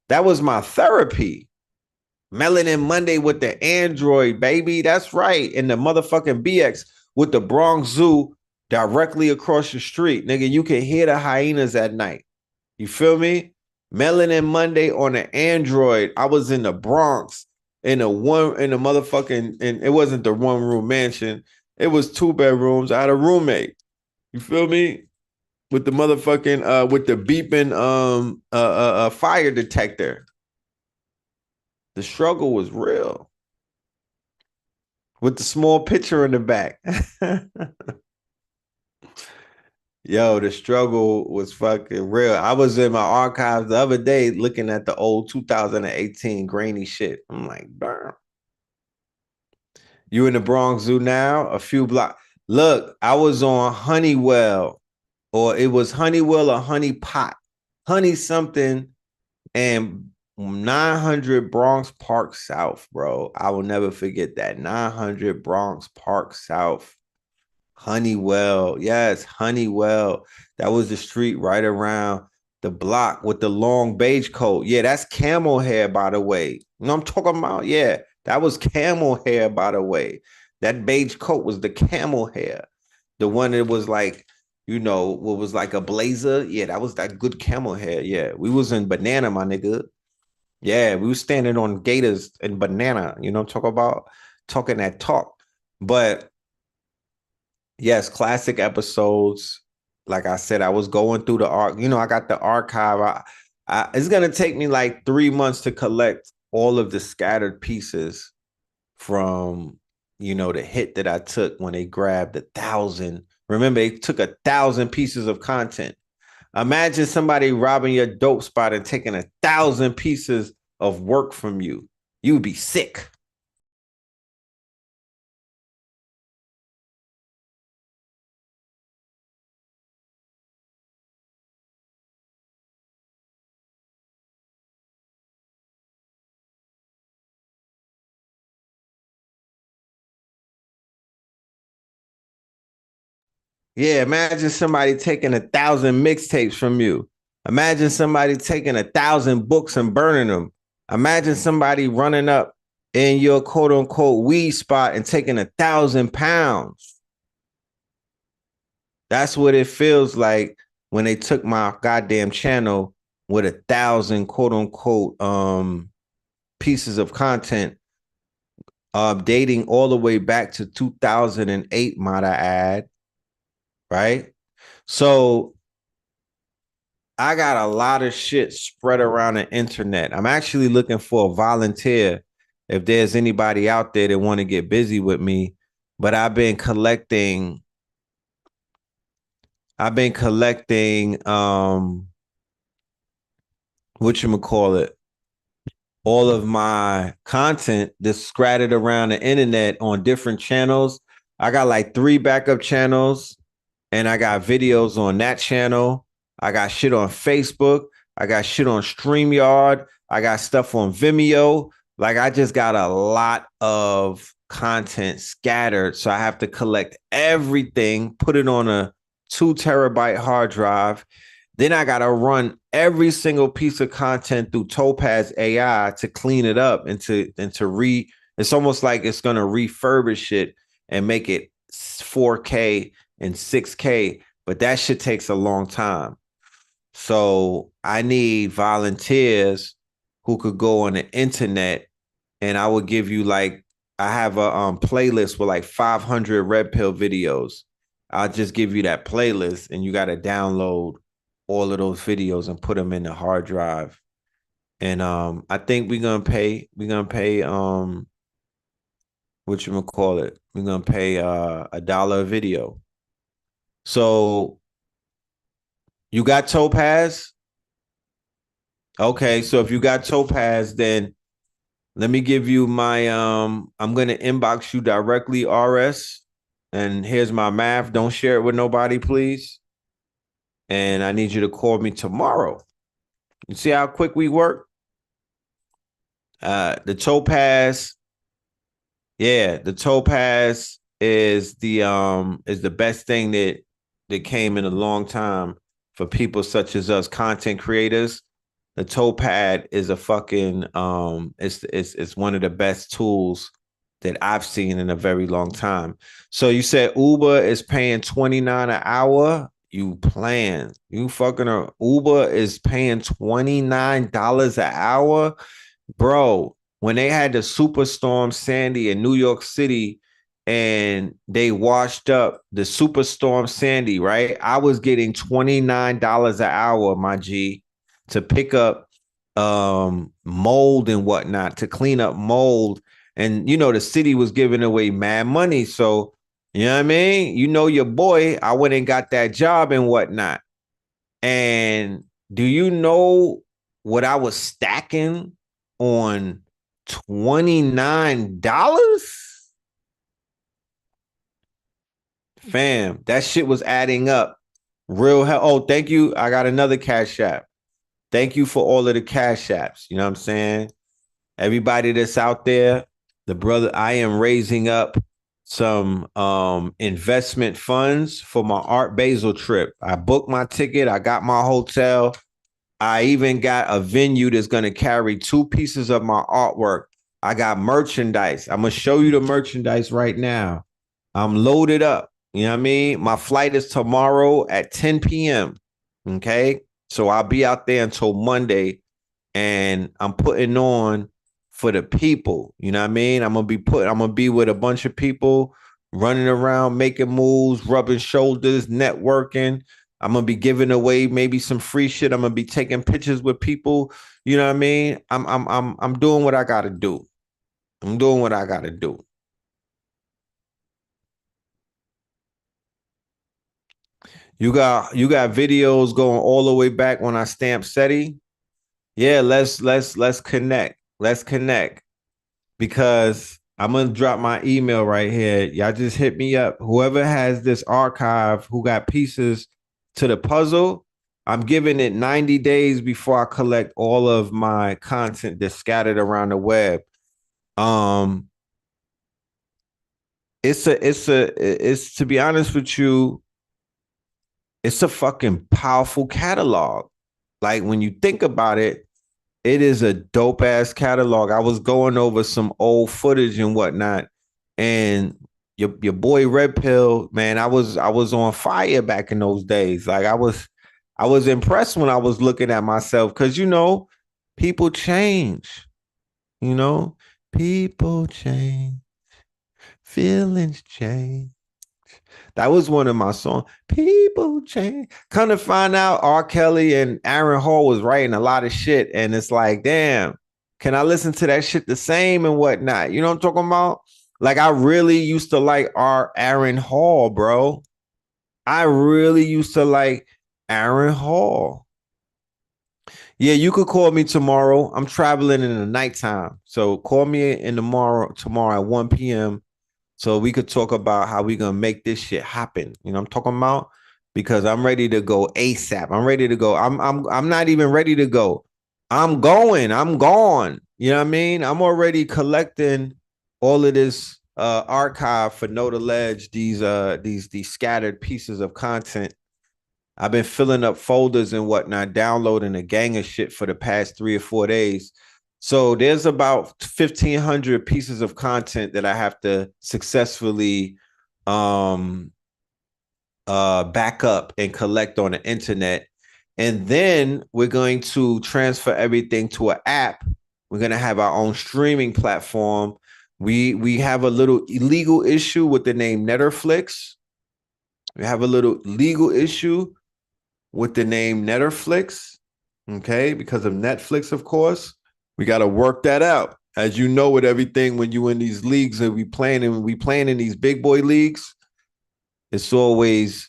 That was my therapy. Melanin Monday with the Android, baby. That's right. And the motherfucking BX with the Bronx Zoo directly across the street. Nigga, you can hear the hyenas at night. You feel me? Melanin Monday on an Android. I was in the Bronx in a motherfucking, and it wasn't the 1-room mansion. It was 2 bedrooms. I had a roommate. You feel me? With the motherfucking with the beeping fire detector. The struggle was real. With the small picture in the back. Yo, the struggle was fucking real. I was in my archives the other day looking at the old 2018 grainy shit. I'm like, burn. You in the Bronx Zoo now? A few blocks. Look, I was on Honeywell, or it was Honeywell or Honey Pot, Honey something, and 900 Bronx Park South, bro. I will never forget that. 900 Bronx Park South. Honeywell. Yes, Honeywell. That was the street right around the block with the long beige coat. Yeah, that's camel hair, by the way. You know what I'm talking about? Yeah, that was camel hair, by the way. That beige coat was the camel hair. The one that was like, what was like a blazer. Yeah, that was that good camel hair. Yeah, we was in Banana, my nigga. Yeah, we was standing on Gators and Banana. You know what I'm talking about? Talking that talk. But yes, classic episodes. Like I said, I was going through the arc. I got the archive. It's gonna take me like 3 months to collect all of the scattered pieces from the hit that I took when they grabbed 1,000. Remember, they took 1,000 pieces of content. Imagine somebody robbing your dope spot and taking 1,000 pieces of work from you. You'd be sick. Yeah, imagine somebody taking 1,000 mixtapes from you. Imagine somebody taking 1,000 books and burning them. Imagine somebody running up in your quote unquote weed spot and taking 1,000 pounds. That's what it feels like when they took my goddamn channel with 1,000 quote unquote pieces of content, dating all the way back to 2008, might I add, right? So I got a lot of shit spread around the internet. I'm actually looking for a volunteer if there's anybody out there that want to get busy with me. But I've been collecting whatchamacallit, all of my content that's scattered around the internet on different channels. I got like 3 backup channels, and I got videos on that channel. I got shit on Facebook. I got shit on StreamYard. I got stuff on Vimeo. Like, I just got a lot of content scattered. So I have to collect everything, put it on a 2 terabyte hard drive. Then I got to run every single piece of content through Topaz AI to clean it up and it's almost like it's going to refurbish it and make it 4K and 6K, but that shit takes a long time. So I need volunteers who could go on the internet, and I would give you like, I have a playlist with like 500 red pill videos. I'll just give you that playlist, and you got to download all of those videos and put them in the hard drive. And I think we're gonna pay whatchamacallit, we're gonna pay $1 a video. So you got Topaz? Okay, so if you got Topaz, then let me give you my I'm gonna inbox you directly, RS. And here's my math. Don't share it with nobody, please. And I need you to call me tomorrow. You see how quick we work? The Topaz, yeah, the Topaz is the best thing that came in a long time for people such as us, content creators. The Topad is a fucking it's one of the best tools that I've seen in a very long time. So you said Uber is paying 29 an hour. You plan. You fucking Uber is paying $29 an hour. Bro, when they had the superstorm Sandy in New York City and they washed up the superstorm Sandy, right? I was getting $29 an hour, my G, to pick up mold and whatnot, to clean up mold. And the city was giving away mad money. So, You know what I mean? You know your boy, I went and got that job and whatnot. And do you know what I was stacking on $29? Fam, that shit was adding up. Real hell. Oh, thank you. I got another Cash App. Thank you for all of the Cash Apps. You know what I'm saying? Everybody that's out there, the brother, I am raising up some investment funds for my Art Basel trip. I booked my ticket. I got my hotel. I even got a venue that's going to carry 2 pieces of my artwork. I got merchandise. I'm going to show you the merchandise right now. I'm loaded up. You know what I mean? My flight is tomorrow at 10 p.m. Okay. So I'll be out there until Monday, and I'm putting on for the people. You know what I mean? I'm gonna be with a bunch of people running around, making moves, rubbing shoulders, networking. I'm gonna be giving away maybe some free shit. I'm gonna be taking pictures with people. You know what I mean? I'm doing what I gotta do. I'm doing what I gotta do. You got videos going all the way back when I stamped SETI. Yeah, let's connect. Let's connect, because I'm gonna drop my email right here. Y'all just hit me up. Whoever has this archive, who got pieces to the puzzle, I'm giving it 90 days before I collect all of my content that's scattered around the web. Um, it's to be honest with you, it's a fucking powerful catalog. Like when you think about it, it is a dope ass catalog. I was going over some old footage and whatnot, and your boy Red Pill, man, I was on fire back in those days. Like I was impressed when I was looking at myself, because people change. You know, people change, feelings change. That was one of my songs. People change. Come to find out, R. Kelly and Aaron Hall was writing a lot of shit, and it's like, damn, can I listen to that shit the same and whatnot? You know what I'm talking about? Like, I really used to like Aaron Hall, bro. I really used to like Aaron Hall. Yeah, you could call me tomorrow. I'm traveling in the nighttime, so call me in tomorrow at 1 p.m. so we could talk about how we gonna make this shit happen. You know what I'm talking about? Because I'm ready to go ASAP. I'm ready to go. I'm not even ready to go. I'm going. I'm gone. You know what I mean? I'm already collecting all of this archive for Know the Ledge, these scattered pieces of content. I've been filling up folders and whatnot, downloading a gang of shit for the past 3 or 4 days. So there's about 1,500 pieces of content that I have to successfully um back up and collect on the internet. And then we're going to transfer everything to an app. We're going to have our own streaming platform. We have a little illegal issue with the name Netflix. We have a little legal issue with the name Netflix, okay, because of Netflix, of course. We got to work that out. As you know, with everything, when you in these leagues and we playing in these big boy leagues, it's always,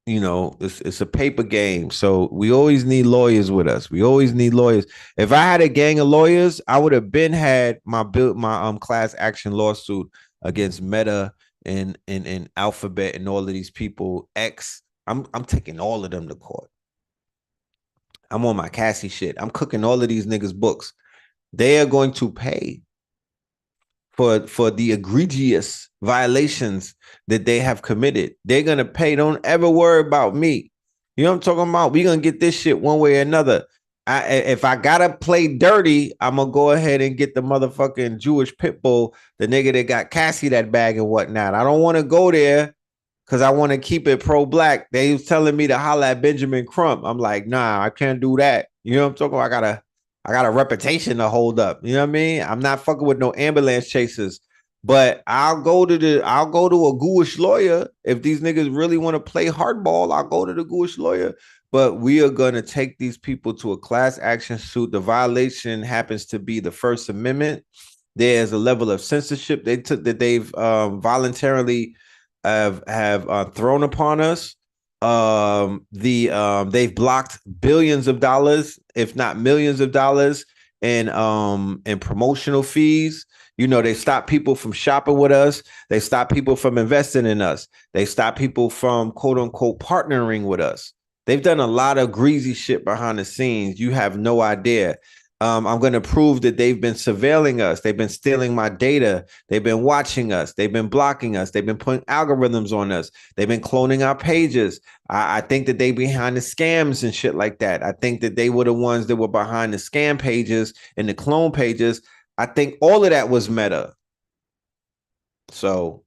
it's a paper game. So we always need lawyers with us. We always need lawyers. If I had a gang of lawyers, I would have been had my class action lawsuit against Meta and Alphabet and all of these people. I'm taking all of them to court. I'm on my Cassie shit. I'm cooking all of these niggas' books. They are going to pay for the egregious violations that they have committed. They're gonna pay. Don't ever worry about me. You know what I'm talking about? We're gonna get this shit one way or another. If I gotta play dirty, I'm gonna go ahead and get the motherfucking Jewish pit bull, the nigga that got Cassie that bag and whatnot. I don't want to go there because I want to keep it pro-black. They was telling me to holla at Benjamin Crump. I'm like, nah, I can't do that. You know what I'm talking about? I got a reputation to hold up. You know what I mean? I'm not fucking with no ambulance chasers. But I'll go to a gooish lawyer. If these niggas really want to play hardball, I'll go to the gooish lawyer. But we are gonna take these people to a class action suit. The violation happens to be the First Amendment. There's a level of censorship they've voluntarily thrown upon us. They've blocked billions of dollars, if not millions of dollars, in promotional fees. You know, they stop people from shopping with us. They stop people from investing in us. They stop people from quote unquote partnering with us. They've done a lot of greasy shit behind the scenes. You have no idea. I'm going to prove that they've been surveilling us. They've been stealing my data. They've been watching us. They've been blocking us. They've been putting algorithms on us. They've been cloning our pages. I think that they behind the scams and shit like that. I think that they were the ones that were behind the scam pages and the clone pages. I think all of that was Meta. So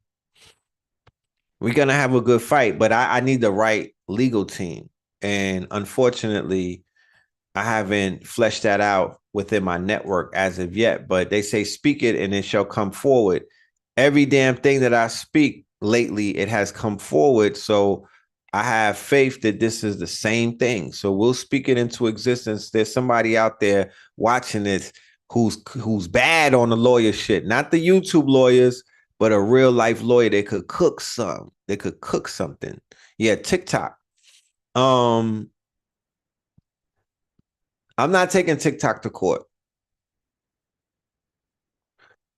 we're going to have a good fight, but I need the right legal team. And unfortunately, I haven't fleshed that out within my network as of yet, but they say speak it and it shall come forward. Every damn thing that I speak lately, it has come forward. So I have faith that this is the same thing. So we'll speak it into existence. There's somebody out there watching this who's bad on the lawyer shit, not the YouTube lawyers, but a real life lawyer. They could cook some. They could cook something. Yeah, TikTok. I'm not taking TikTok to court.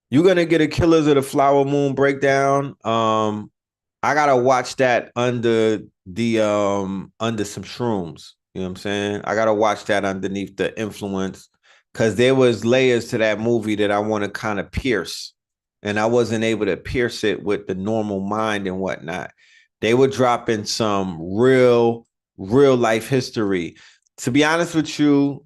You're gonna get a Killers of the Flower Moon breakdown. I gotta watch that under some shrooms. You know what I'm saying? I gotta watch that underneath the influence, because there was layers to that movie that I want to kind of pierce, and I wasn't able to pierce it with the normal mind and whatnot. They were dropping some real life history. To be honest with you,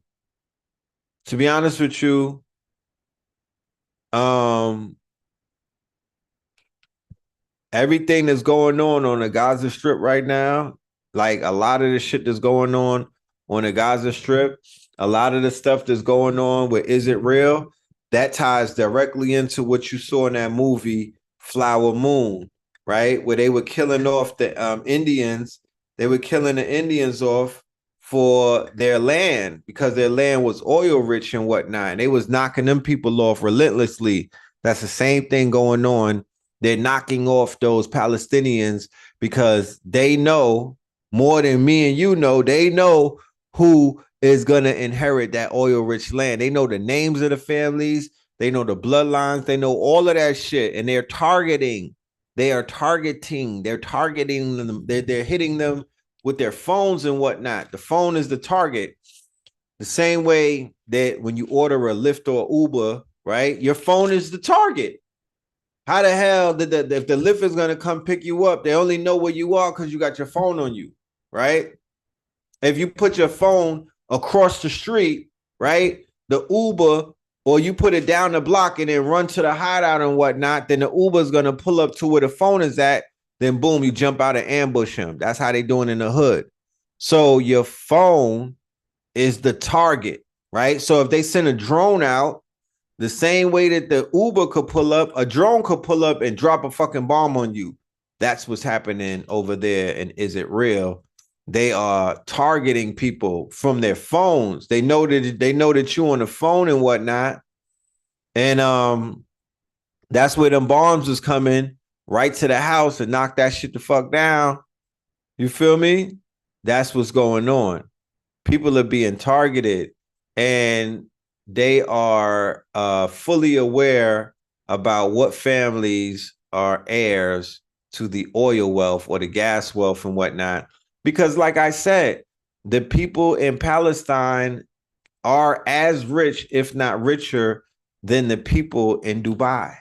everything that's going on the Gaza Strip right now, like a lot of the shit that's going on the Gaza Strip, a lot of the stuff that's going on with Is It Real, that ties directly into what you saw in that movie Flower Moon, right? Where they were killing off the Indians. They were killing the Indians off for their land because their land was oil rich and whatnot. And they was knocking them people off relentlessly. That's the same thing going on. They're knocking off those Palestinians because they know more than me and you know. They know who is going to inherit that oil rich land. They know the names of the families. They know the bloodlines. They know all of that shit. And they're targeting. They're targeting them. They're hitting them with their phones and whatnot. The phone is the target. The same way that when you order a Lyft or Uber, right? Your phone is the target. How the hell did if the Lyft is going to come pick you up, they only know where you are because you got your phone on you, right? If you put your phone across the street, right, the Uber, or you put it down the block and then run to the hideout and whatnot, then the Uber is going to pull up to where the phone is at. Then boom, you jump out and ambush him. That's how they doing in the hood. So your phone is the target, right? So if they send a drone out, the same way that the Uber could pull up, a drone could pull up and drop a fucking bomb on you. That's what's happening over there. And Is It Real? They are targeting people from their phones. They know that you on the phone and whatnot. And that's where them bombs is coming right to the house and knock that shit the fuck down. You feel me? That's what's going on. People are being targeted, and they are fully aware about what families are heirs to the oil wealth or the gas wealth and whatnot. Because like I said, the people in Palestine are as rich, if not richer, than the people in Dubai.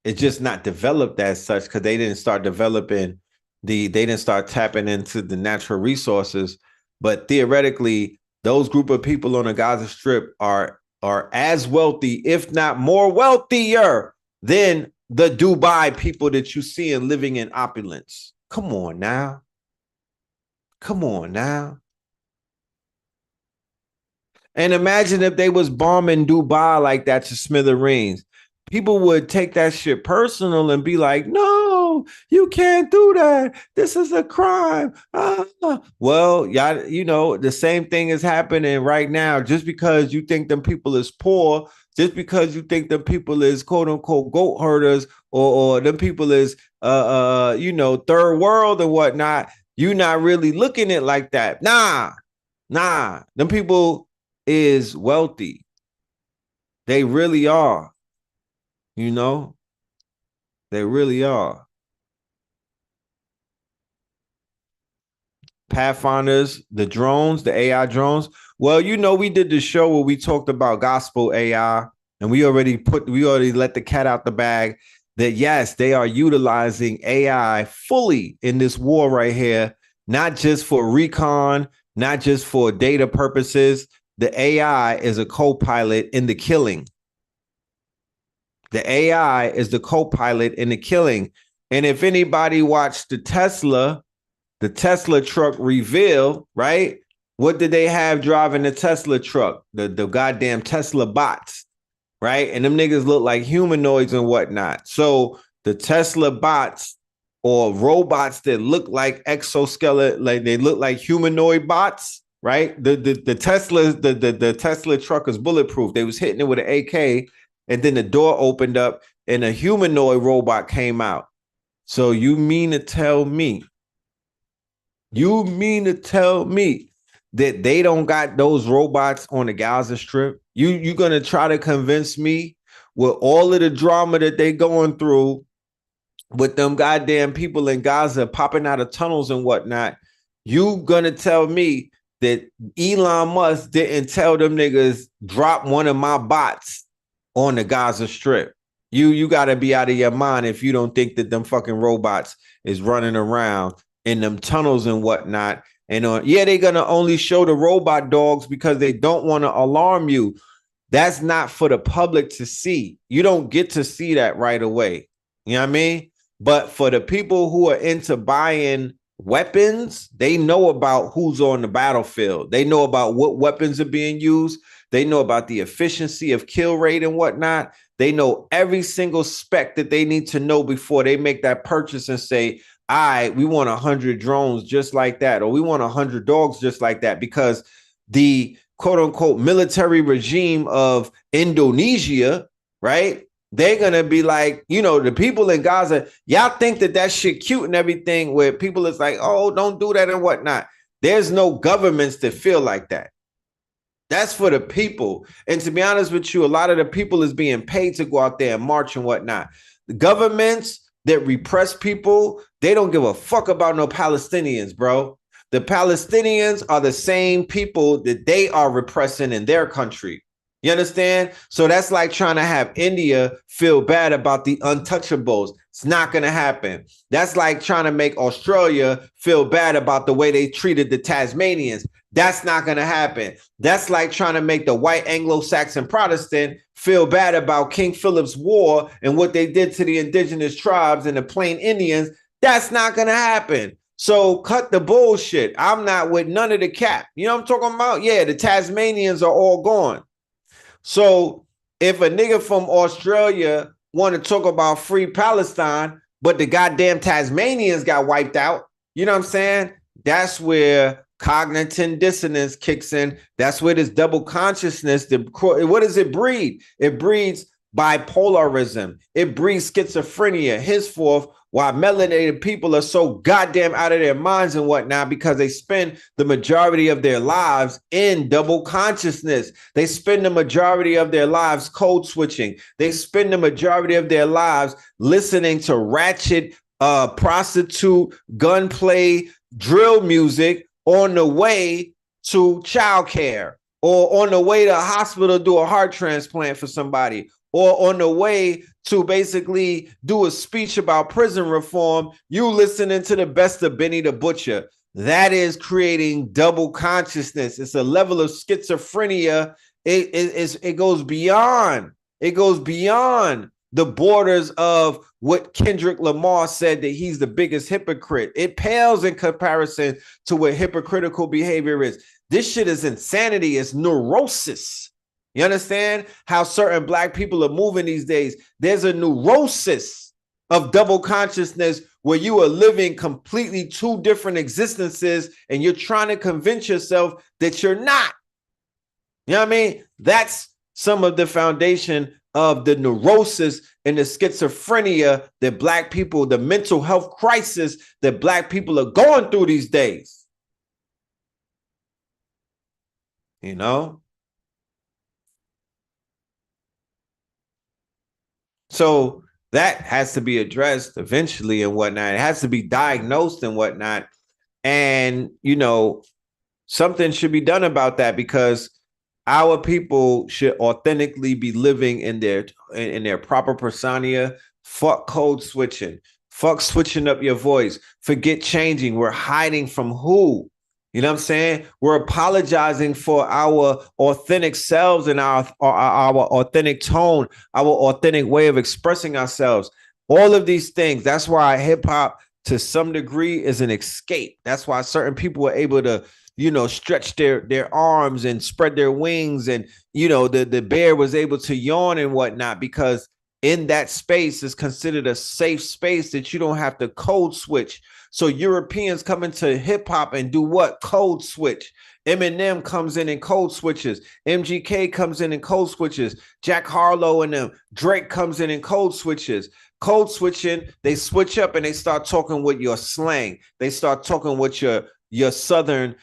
It's just not developed as such because they didn't start developing they didn't start tapping into the natural resources. But theoretically, those group of people on the Gaza Strip are as wealthy, if not more wealthier, than the Dubai people that you see and living in opulence. Come on now. And imagine if they was bombing Dubai like that to smithereens. People would take that shit personal and be like, no, you can't do that. This is a crime. Well, y'all, the same thing is happening right now. Just because you think them people is poor Just because you think them people is quote unquote goat herders or them people is you know, third world and whatnot, you not really looking at it like that. Nah, them people is wealthy. They really are. You know, they really are. Pathfinders, the drones, the AI drones. Well, you know, we did the show where we talked about gospel AI, and we already let the cat out the bag that yes, they are utilizing AI fully in this war right here, not just for recon, not just for data purposes. The AI is a co-pilot in the killing. The AI is the co-pilot in the killing. And if anybody watched the Tesla truck reveal, right? What did they have driving the Tesla truck? The goddamn Tesla bots, right? And them niggas look like humanoids and whatnot. So the Tesla bots or robots that look like exoskeleton, like they look like humanoid bots, right? The Tesla truck is bulletproof. They was hitting it with an AK, and then the door opened up and a humanoid robot came out. So you mean to tell me that they don't got those robots on the Gaza Strip? You gonna try to convince me with all of the drama that they going through with them goddamn people in Gaza popping out of tunnels and whatnot? You gonna tell me that Elon Musk didn't tell them niggas drop one of my bots on the Gaza Strip? You gotta be out of your mind if you don't think that them fucking robots is running around in them tunnels and whatnot. And yeah, they're gonna only show the robot dogs because they don't want to alarm you. That's not for the public to see. You don't get to see that right away. You know what I mean? But for the people who are into buying weapons, they know about who's on the battlefield. They know about what weapons are being used. They know about the efficiency of kill rate and whatnot. They know every single spec that they need to know before they make that purchase and say, we want 100 drones just like that, or we want 100 dogs just like that, because the quote unquote military regime of Indonesia, right? They're going to be like, you know, the people in Gaza, y'all think that shit cute and everything, where people is like, oh, don't do that and whatnot. There's no governments that feel like that. That's for the people. And to be honest with you, a lot of the people is being paid to go out there and march and whatnot. The governments that repress people, they don't give a fuck about no Palestinians, bro. The Palestinians are the same people that they are repressing in their country. You understand? So that's like trying to have India feel bad about the untouchables. It's not going to happen. That's like trying to make Australia feel bad about the way they treated the Tasmanians. That's not going to happen. That's like trying to make the white Anglo-Saxon Protestant feel bad about King Philip's War and what they did to the indigenous tribes and the Plain Indians. That's not going to happen. So cut the bullshit. I'm not with none of the cap. You know what I'm talking about? Yeah, the Tasmanians are all gone. So if a nigga from Australia want to talk about free Palestine, but the goddamn Tasmanians got wiped out, you know what I'm saying? That's where cognitive dissonance kicks in. That's where this double consciousness, what does it breed? It breeds bipolarism. It breeds schizophrenia, henceforth, why melanated people are so goddamn out of their minds and whatnot, because they spend the majority of their lives in double consciousness. They spend the majority of their lives code switching. They spend the majority of their lives listening to ratchet, prostitute, gunplay, drill music on the way to childcare, or on the way to a hospital to do a heart transplant for somebody, or on the way to basically do a speech about prison reform, you listening to the best of Benny the Butcher. That is creating double consciousness. It's a level of schizophrenia. It goes beyond. It goes beyond the borders of what Kendrick Lamar said, that he's the biggest hypocrite. It pales in comparison to what hypocritical behavior is. This shit is insanity. It's neurosis. You understand how certain black people are moving these days? There's a neurosis of double consciousness where you are living completely two different existences and you're trying to convince yourself that you're not. You know what I mean? That's some of the foundation of the neurosis and the schizophrenia that Black people, the mental health crisis that Black people are going through these days. You know? So that has to be addressed eventually and whatnot. It has to be diagnosed and whatnot. And, you know, something should be done about that, because our people should authentically be living in their proper persona. Fuck code switching. Fuck switching up your voice. Forget changing. We're hiding from who? You know what I'm saying? We're apologizing for our authentic selves and our authentic tone, our authentic way of expressing ourselves. All of these things. That's why hip hop, to some degree, is an escape. That's why certain people are able to, you know, stretch their arms and spread their wings. And, you know, the bear was able to yawn and whatnot, because in that space is considered a safe space that you don't have to code switch. So Europeans come into hip hop and do what? Code switch. Eminem comes in and code switches. MGK comes in and code switches. Jack Harlow and them. Drake comes in and code switches. Code switching, they switch up and they start talking with your slang. They start talking with your southern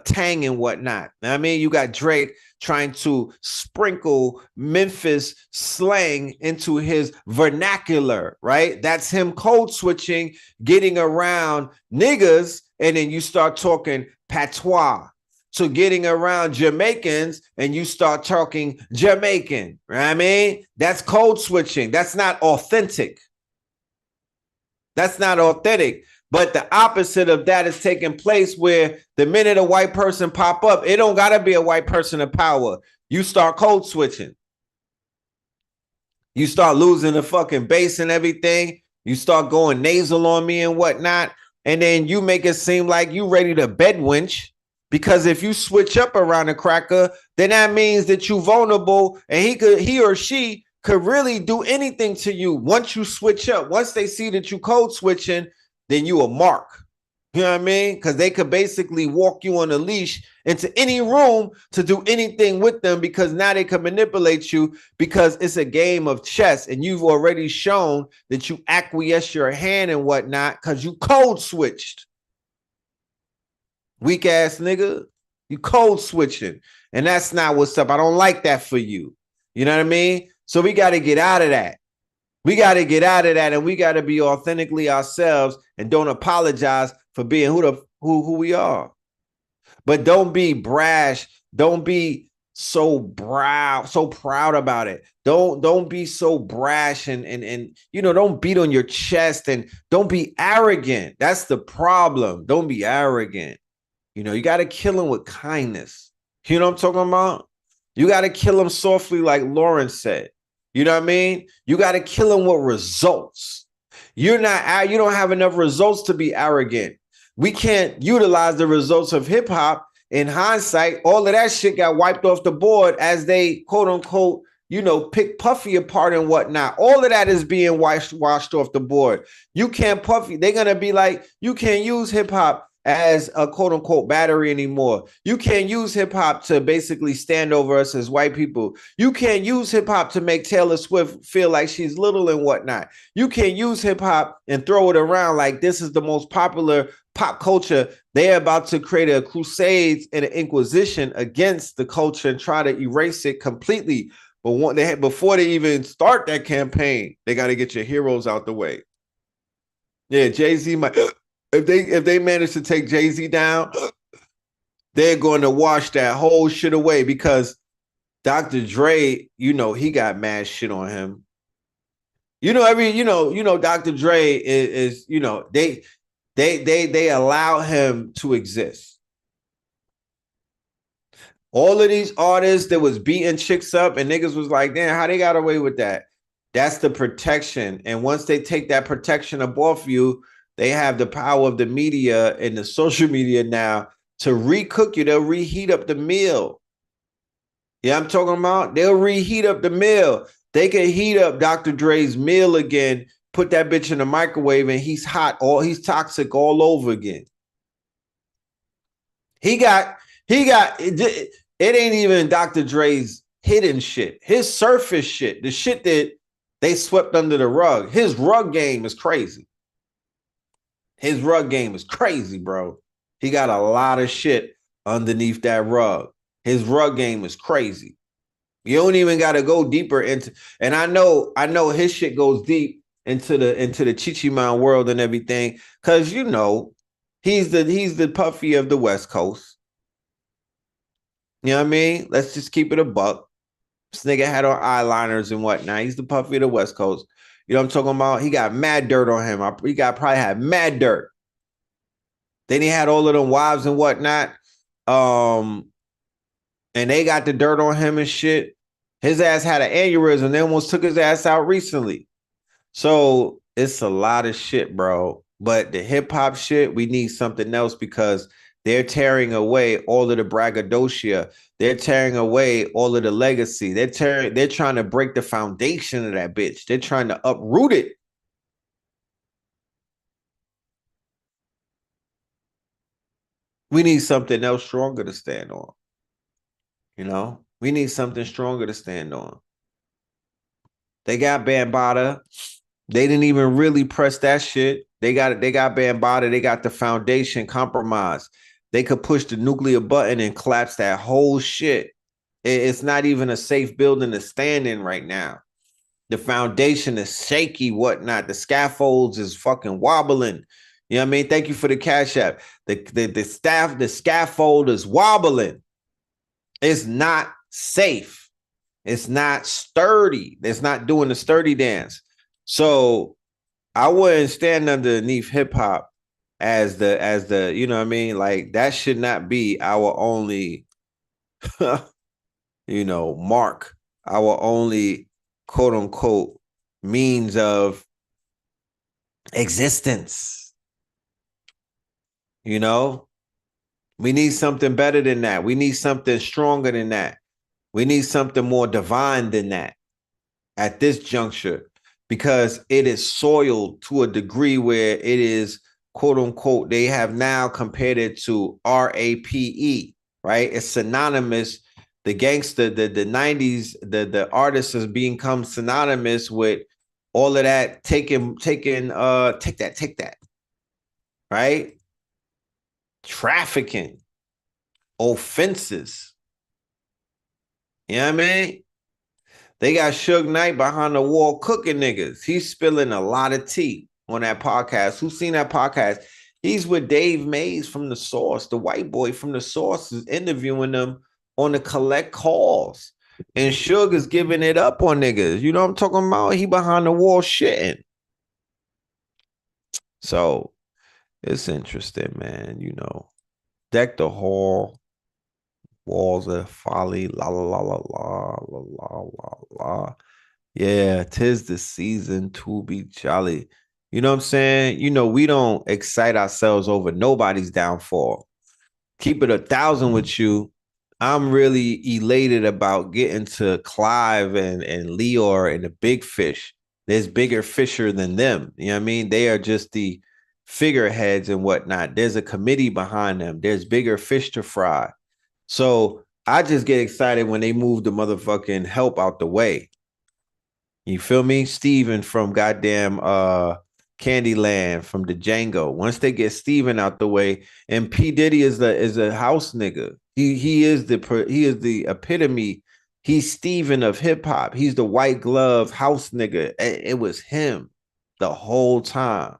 tang and whatnot. I mean, you got Drake trying to sprinkle Memphis slang into his vernacular, right? That's him code switching, getting around niggas, and then you start talking patois. So getting around Jamaicans and you start talking Jamaican, right? I mean, that's code switching. That's not authentic. That's not authentic. But the opposite of that is taking place, where the minute a white person pop up, it don't got to be a white person of power. You start code switching. You start losing the fucking bass and everything. You start going nasal on me and whatnot. And then you make it seem like you ready to bed winch, because if you switch up around a cracker, then that means that you vulnerable, and he or she could really do anything to you. Once you switch up, once they see that you code switching, then you a mark. You know what I mean? Because they could basically walk you on a leash into any room to do anything with them, because now they can manipulate you, because it's a game of chess and you've already shown that you acquiesce your hand and whatnot because you code switched. Weak ass nigga, you code switching. And that's not what's up. I don't like that for you. You know what I mean? So we got to get out of that. We got to get out of that, and we got to be authentically ourselves and don't apologize for being who we are. But don't be brash. Don't be so proud about it. Don't be so brash and you know, don't beat on your chest, and don't be arrogant. That's the problem. Don't be arrogant. You know, you got to kill them with kindness. You know what I'm talking about? You got to kill them softly, like Lauren said. You know what I mean? You got to kill them with results. You don't have enough results to be arrogant. We can't utilize the results of hip hop. In hindsight, all of that shit got wiped off the board as they, quote unquote, you know, pick Puffy apart and whatnot. All of that is being washed off the board. You can't Puffy. They're going to be like, you can't use hip hop as a quote unquote battery anymore. You can't use hip hop to basically stand over us as white people. You can't use hip hop to make Taylor Swift feel like she's little and whatnot. You can't use hip hop and throw it around like this is the most popular pop culture. They're about to create a crusade and an inquisition against the culture and try to erase it completely. But before they even start that campaign, they got to get your heroes out the way. Yeah, Jay-Z might. If they manage to take Jay-Z down, they're going to wash that whole shit away, because Dr. Dre, you know, he got mad shit on him. You know, Dr. Dre is you know, they allow him to exist. All of these artists that was beating chicks up and niggas was like, damn, how they got away with that? That's the protection. And once they take that protection up off you, they have the power of the media and the social media now to recook you. They'll reheat up the meal. Yeah, I'm talking about? They'll reheat up the meal. They can heat up Dr. Dre's meal again, put that bitch in the microwave, and he's hot. He's toxic all over again. He got It ain't even Dr. Dre's hidden shit. His surface shit, the shit that they swept under the rug. His rug game is crazy. His rug game is crazy, bro. He got a lot of shit underneath that rug. His rug game is crazy. You don't even got to go deeper into, and I know his shit goes deep into the Chichiman world and everything, because you know he's the Puffy of the West Coast. You know what I mean? Let's just keep it a buck. This nigga had on eyeliners and whatnot. He's the Puffy of the West Coast. You know what I'm talking about? He got mad dirt on him. He probably had mad dirt. Then he had all of them wives and whatnot. And they got the dirt on him and shit. His ass had an aneurysm. They almost took his ass out recently. So it's a lot of shit, bro. But the hip hop shit, we need something else because they're tearing away all of the braggadocio. They're tearing away all of the legacy. They're trying to break the foundation of that bitch. They're trying to uproot it. We need something else stronger to stand on. You know, we need something stronger to stand on. They got Bambaataa. They didn't even really press that shit. They got Bambaataa. They got the foundation compromised. They could push the nuclear button and collapse that whole shit. It's not even a safe building to stand in right now. The foundation is shaky, whatnot. The scaffolds is fucking wobbling. You know what I mean? Thank you for the cash app. The scaffold is wobbling. It's not safe. It's not sturdy. It's not doing the sturdy dance. So I wouldn't stand underneath hip hop as the you know what I mean? Like that should not be our only you know, mark, our only quote unquote means of existence. You know, we need something better than that. We need something stronger than that. We need something more divine than that at this juncture, because it is soiled to a degree where it is quote unquote, they have now compared it to RAPE, right? It's synonymous. The gangster, the 90s, the artists has become synonymous with all of that, take that, right? Trafficking, offenses. You know what I mean? They got Suge Knight behind the wall cooking niggas. He's spilling a lot of tea on that podcast. Who's seen that podcast? He's with Dave Mays from The Source. The white boy from The Source is interviewing them on the collect calls. And Suge is giving it up on niggas. You know what I'm talking about? He behind the wall shitting. So it's interesting, man. You know, Deck the Hall, Walls of Folly, la la la la la la la la la. Yeah, 'tis the season to be jolly. You know what I'm saying? You know, we don't excite ourselves over nobody's downfall. Keep it 1,000 with you. I'm really elated about getting to Clive and Leor and the big fish. There's bigger fisher than them. You know what I mean? They are just the figureheads and whatnot. There's a committee behind them. There's bigger fish to fry. So I just get excited when they move the motherfucking help out the way. You feel me? Steven from goddamn Candyland, from the Django. Once they get Steven out the way, and P. Diddy is a house nigga. He is the epitome. He's Steven of hip hop. He's the white glove house nigga. It was him the whole time.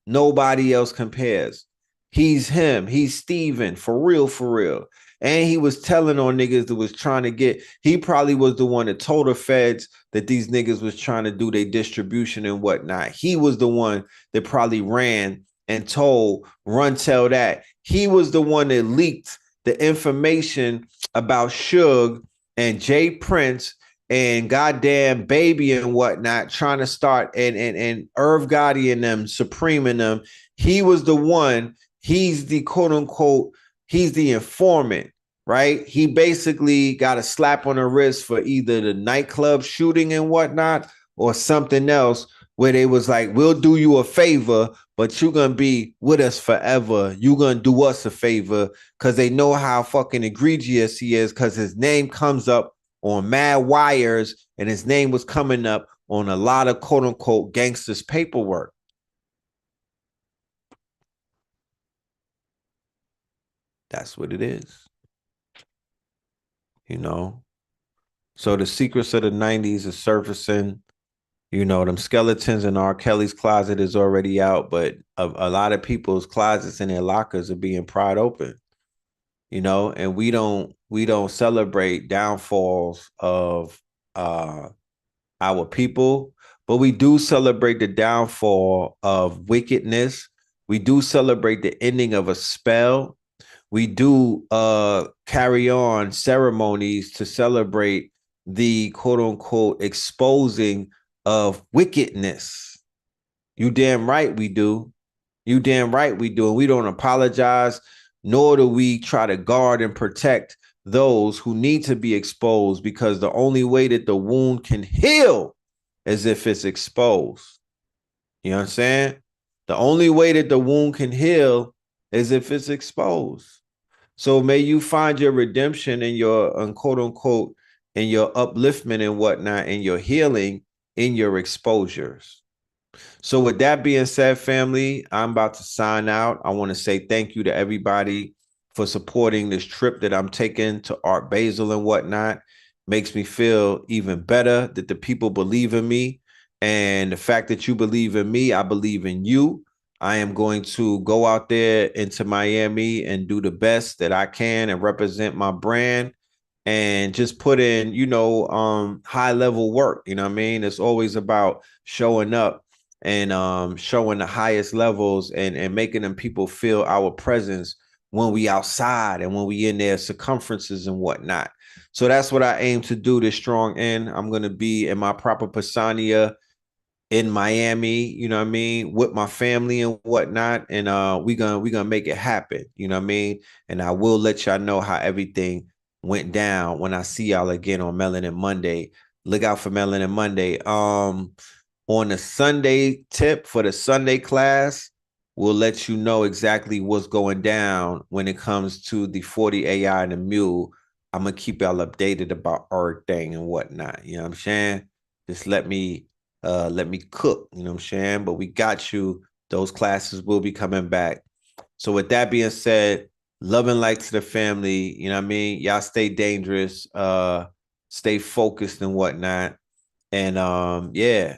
Nobody else compares. He's him. He's Steven for real, for real. And he was telling on niggas that was trying to get, he probably was the one that told the feds that these niggas was trying to do their distribution and whatnot. He was the one that probably ran and told, run tell that. He was the one that leaked the information about Suge and Jay Prince and goddamn Baby and whatnot, trying to start and Irv Gotti and them, Supreme and them. He was the one, he's the quote unquote, he's the informant, right? He basically got a slap on the wrist for either the nightclub shooting and whatnot or something else, where they was like, we'll do you a favor, but you're gonna be with us forever. You're gonna do us a favor because they know how fucking egregious he is, because his name comes up on mad wires, and his name was coming up on a lot of quote unquote gangsters' paperwork. That's what it is. You know? So the secrets of the 90s are surfacing. You know, them skeletons in R. Kelly's closet is already out, but a lot of people's closets and their lockers are being pried open. You know, and we don't celebrate downfalls of our people, but we do celebrate the downfall of wickedness. We do celebrate the ending of a spell. We do carry on ceremonies to celebrate the quote unquote exposing of wickedness. You damn right we do. You damn right we do. And we don't apologize, nor do we try to guard and protect those who need to be exposed, because the only way that the wound can heal is if it's exposed. You know what I'm saying? The only way that the wound can heal is if it's exposed. So may you find your redemption and your quote unquote and your upliftment and whatnot and your healing in your exposures. So with that being said, family, I'm about to sign out. I want to say thank you to everybody for supporting this trip that I'm taking to Art Basel and whatnot. Makes me feel even better that the people believe in me. And the fact that you believe in me, I believe in you. I am going to go out there into Miami and do the best that I can and represent my brand and just put in, high level work. You know what I mean? It's always about showing up and showing the highest levels and making them people feel our presence when we outside and when we in their circumferences and whatnot. So that's what I aim to do this strong end. I'm going to be in my proper persona in Miami, you know what I mean, with my family and whatnot. And we gonna make it happen, you know what I mean? And I will let y'all know how everything went down when I see y'all again on Melanin Monday. Look out for Melanin Monday. On the Sunday tip for the Sunday class, we'll let you know exactly what's going down when it comes to the 40 AI and the mule. I'm gonna keep y'all updated about everything and whatnot. You know what I'm saying? Just let me cook, you know what I'm saying? But we got you. Those classes will be coming back. So with that being said, love and light to the family. You know what I mean? Y'all stay dangerous, stay focused and whatnot. And yeah,